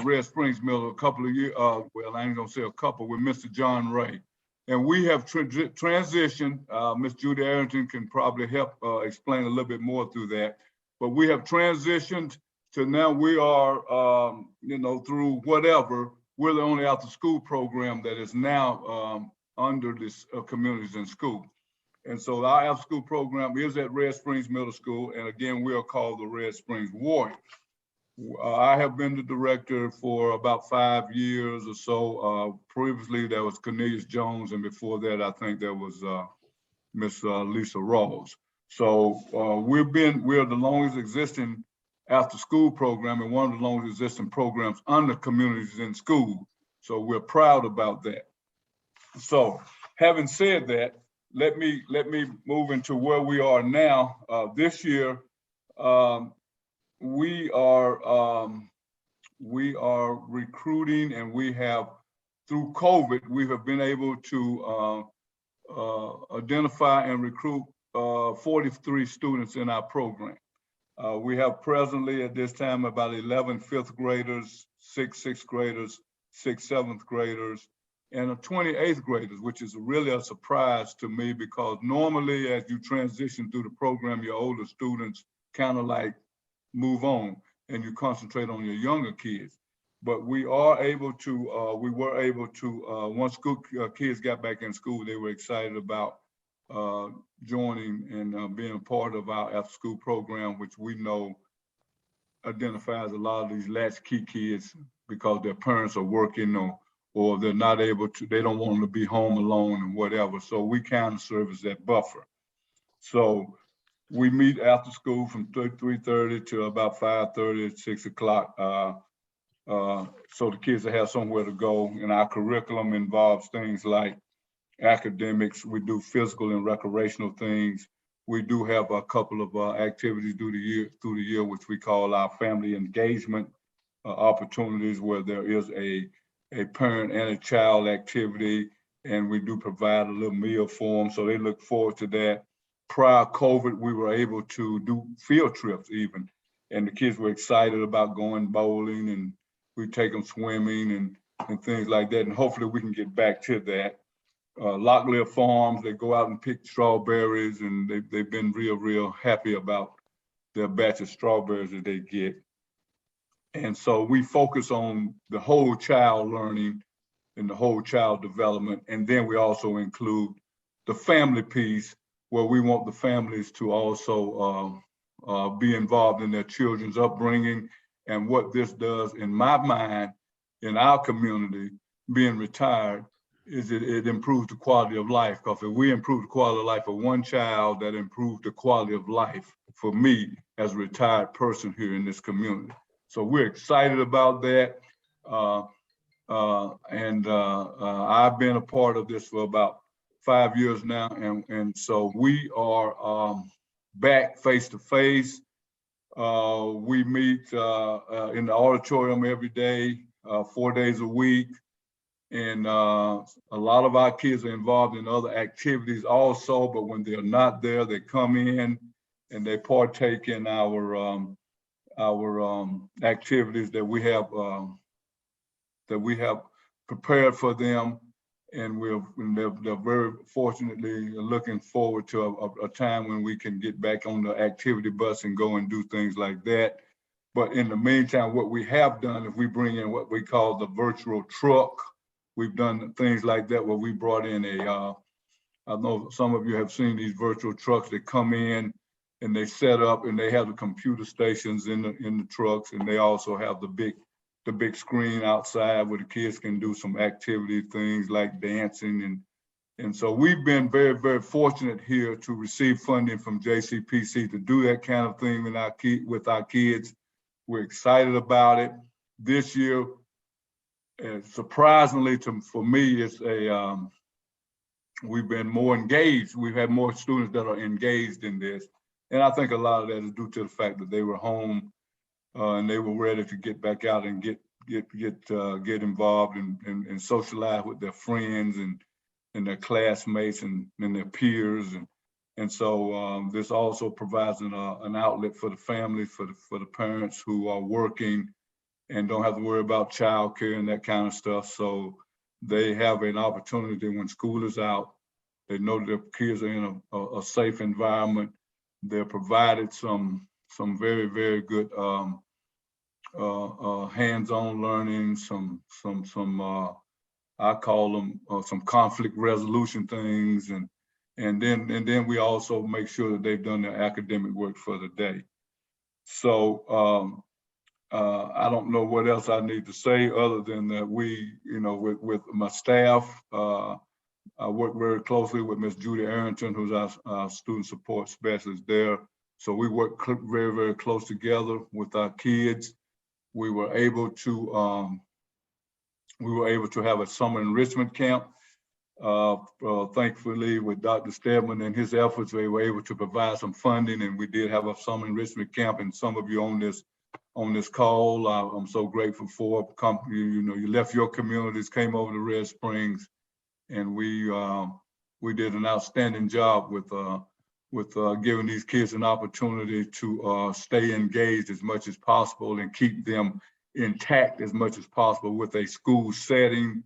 Red Springs Middle a couple of years, well, I ain't gonna say a couple, with Mr. John Ray. And we have transitioned, Ms. Judy Arrington can probably help explain a little bit more through that, but we have transitioned to now we are, through whatever, we're the only after school program that is now under this Communities in School. And so our after school program is at Red Springs Middle School. And again, we are called the Red Springs Warriors. I have been the director for about 5 years or so. Previously, there was Cornelius Jones, and before that, I think there was Miss Lisa Rawls. So we're the longest existing after-school program and one of the longest existing programs under Communities in School. So we're proud about that. So having said that, let me move into where we are now. This year, we are recruiting, and we have, through COVID, we have been able to identify and recruit 43 students in our program. We have presently at this time about 11 fifth graders, 6 sixth graders, 6 seventh graders, and 20 eighth graders, which is really a surprise to me because normally as you transition through the program, your older students kind of like move on and you concentrate on your younger kids. But we were able to, once school kids got back in school, they were excited about joining and being a part of our after school program, which we know identifies a lot of these latchkey kids because their parents are working or they're not able to, they don't want them to be home alone and whatever. So we kind of serve as that buffer. So we meet after school from 3:30 to about 5:30, 6 o'clock. so the kids will have somewhere to go. And our curriculum involves things like academics. We do physical and recreational things. We do have a couple of activities through the year, which we call our family engagement opportunities, where there is a parent and a child activity, and we do provide a little meal for them, so they look forward to that. Prior COVID, we were able to do field trips even, and the kids were excited about going bowling, and we take them swimming and things like that, and hopefully we can get back to that. Locklear Farms, they go out and pick strawberries, and they've been real happy about their batch of strawberries that they get. And so we focus on the whole child learning and the whole child development. And then we also include the family piece, where we want the families to also be involved in their children's upbringing. And what this does, in my mind, in our community, being retired, is it improves the quality of life. Because if we improve the quality of life for one child, that improves the quality of life for me as a retired person here in this community. So we're excited about that. I've been a part of this for about 5 years now. And so we are back face to face. We meet in the auditorium every day, 4 days a week. And a lot of our kids are involved in other activities also, but when they're not there, they come in and they partake in our activities that we have prepared for them, and they're very fortunately looking forward to a time when we can get back on the activity bus and go and do things like that. But in the meantime, what we have done is we bring in what we call the virtual truck. We've done things like that where we brought in I know some of you have seen these virtual trucks that come in and they set up, and they have the computer stations in the trucks, and they also have the big screen outside where the kids can do some activity things like dancing. And so we've been very fortunate here to receive funding from JCPC to do that kind of thing with our kids. We're excited about it. This year, surprisingly for me, it's we've been more engaged. We've had more students that are engaged in this. And I think a lot of that is due to the fact that they were home and they were ready to get back out and get involved and socialize with their friends and their classmates and their peers. And so this also provides an outlet for the families, for the parents who are working and don't have to worry about childcare and that kind of stuff. So they have an opportunity when school is out. They know their kids are in a safe environment. They're provided some very good hands-on learning, some I call them some conflict resolution things, and then we also make sure that they've done their academic work for the day. So I don't know what else I need to say other than that we, with my staff, I work very closely with Ms. Judy Arrington, who's our student support specialist there. So we work very close together with our kids. We were able to have a summer enrichment camp. Thankfully, with Dr. Stedman and his efforts, they were able to provide some funding, and we did have a summer enrichment camp. And some of you on this call, I'm so grateful for. You left your communities, came over to Red Springs, and we did an outstanding job with giving these kids an opportunity to stay engaged as much as possible and keep them intact as much as possible with a school setting,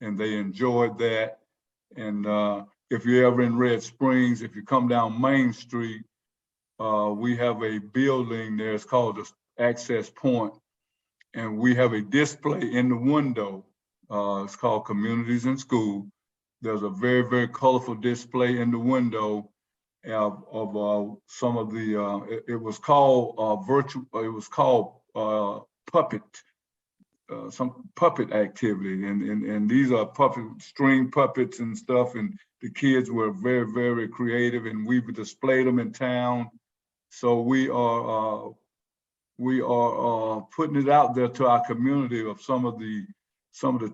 and they enjoyed that. And if you're ever in Red Springs, if you come down Main Street, we have a building there. It's called the Access Point, and we have a display in the window. It's called Communities in School. There's a very colorful display in the window of some of the. It was called virtual. It was called puppet. Some puppet activity, and these are string puppets and stuff, and the kids were very creative, and we displayed them in town. So we are we are putting it out there to our community of some of the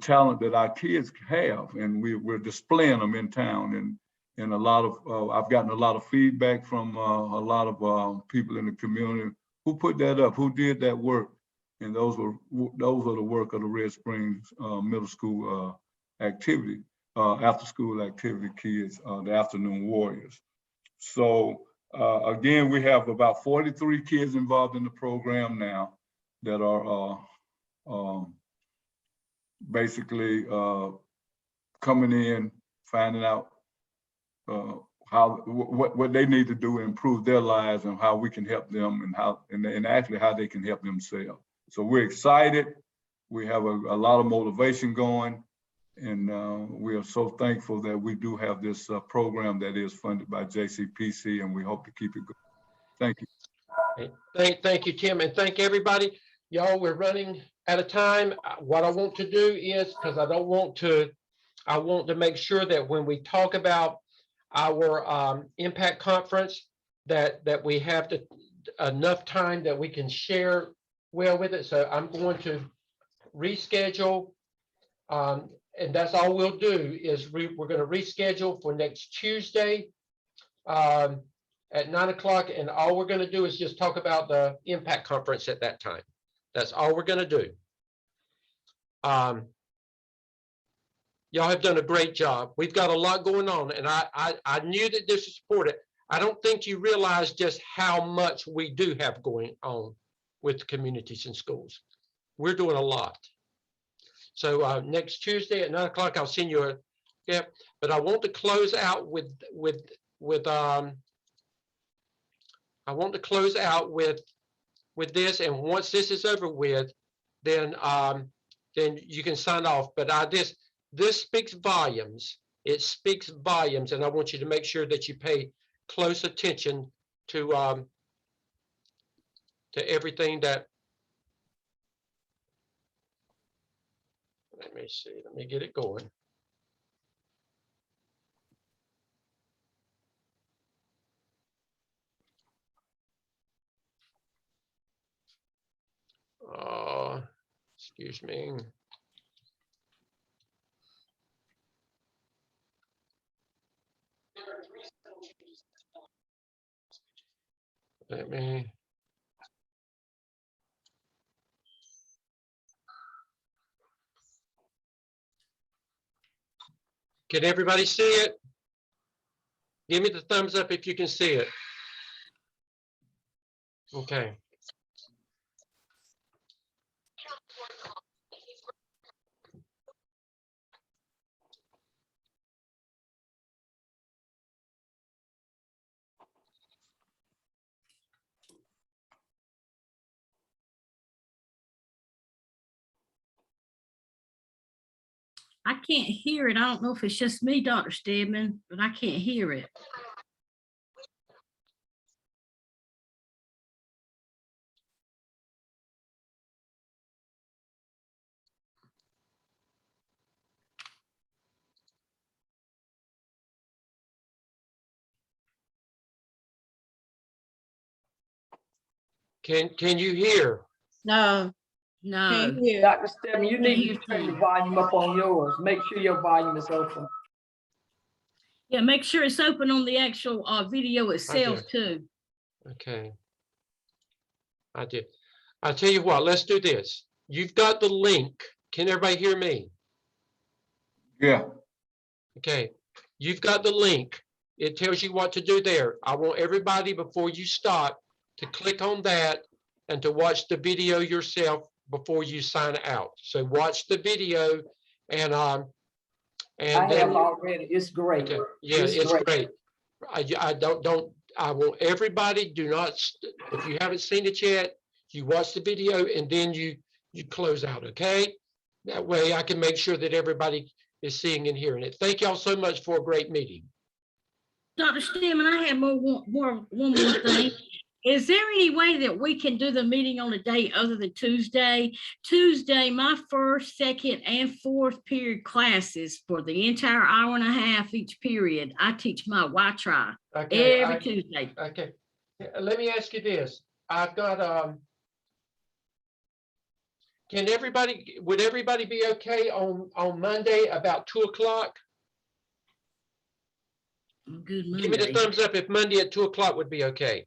talent that our kids have, and we're displaying them in town. And a lot of I've gotten a lot of feedback from a lot of people in the community who put that up, who did that work, and those are the work of the Red Springs Middle School activity, after school activity kids, the afternoon warriors. So again, we have about 43 kids involved in the program now that are basically coming in, finding out what they need to do to improve their lives and how we can help them, and actually how they can help themselves. So we're excited. We have a lot of motivation going, and we are so thankful that we do have this program that is funded by JCPC, and we hope to keep it going. Thank you. Thank you, Tim, and thank everybody. Y'all, we're running out of time. What I want to do is, because I want to make sure that when we talk about our impact conference, that we have enough time that we can share well with it. So I'm going to reschedule, and that's all we'll do is we're going to reschedule for next Tuesday at 9 o'clock, and all we're going to do is just talk about the impact conference at that time. That's all we're going to do. Y'all have done a great job. We've got a lot going on, and I knew that this was important. I don't think you realize just how much we do have going on with communities and schools. We're doing a lot. So next Tuesday at 9 o'clock, I'll send you but I want to close out with this, and once this is over with, then you can sign off. But this speaks volumes. It speaks volumes, and I want you to make sure that you pay close attention to everything that. Let me see. Let me get it going. Excuse me. Let me. Can everybody see it? Give me the thumbs up if you can see it. Okay. I can't hear it. I don't know if it's just me, Dr. Stedman, but I can't hear it. Can you hear? No, no. Dr. Stedman, you need to turn the volume up on yours. Make sure your volume is open. Yeah, make sure it's open on the actual video itself too. Okay. I did. I'll tell you what, let's do this. You've got the link. Can everybody hear me? Yeah. Okay. You've got the link. It tells you what to do there. I want everybody, before you stop, to click on that and to watch the video yourself before you sign out. So watch the video, and I have already. It's great. Okay. Yeah, it's great. I want everybody, if you haven't seen it yet, you watch the video and then you close out, okay? That way I can make sure that everybody is seeing and hearing it. Thank y'all so much for a great meeting. Dr. Stedman, I have one more thing. Is there any way that we can do the meeting on a day other than Tuesday? Tuesday, my first, second, and fourth period classes for the entire hour and a half each period. I teach my Y-Tri every Tuesday. Okay. Let me ask you this. I've got Can everybody, would everybody be okay on Monday about 2 o'clock? Good Give me the Monday. thumbs up if Monday at 2 o'clock would be okay.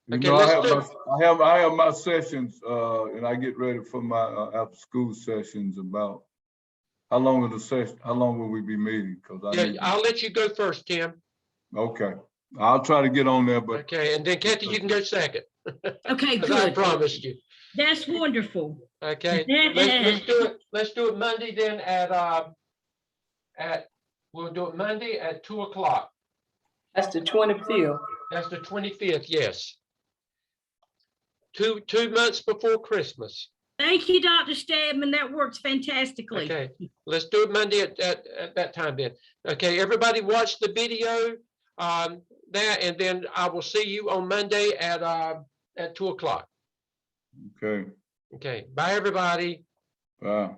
You Okay, know, I let's have do, I have my sessions, and I get ready for my after school sessions about how long is the session, how long will we be meeting? Cause I yeah, need, I'll let you go first, Tim. okay, I'll try to get on there, but Okay, and then Kathy, you can go second. Okay, Because I good. promised you. That's wonderful. Okay, let's do it Monday then we'll do it Monday at 2 o'clock. That's the 25th. That's the 25th, yes. Two months before Christmas. Thank you, Dr. Stedman. That works fantastically. Okay, let's do it Monday at that time then. Okay, everybody watch the video, that, and then I will see you on Monday at 2 o'clock. okay, Okay, bye, everybody. wow.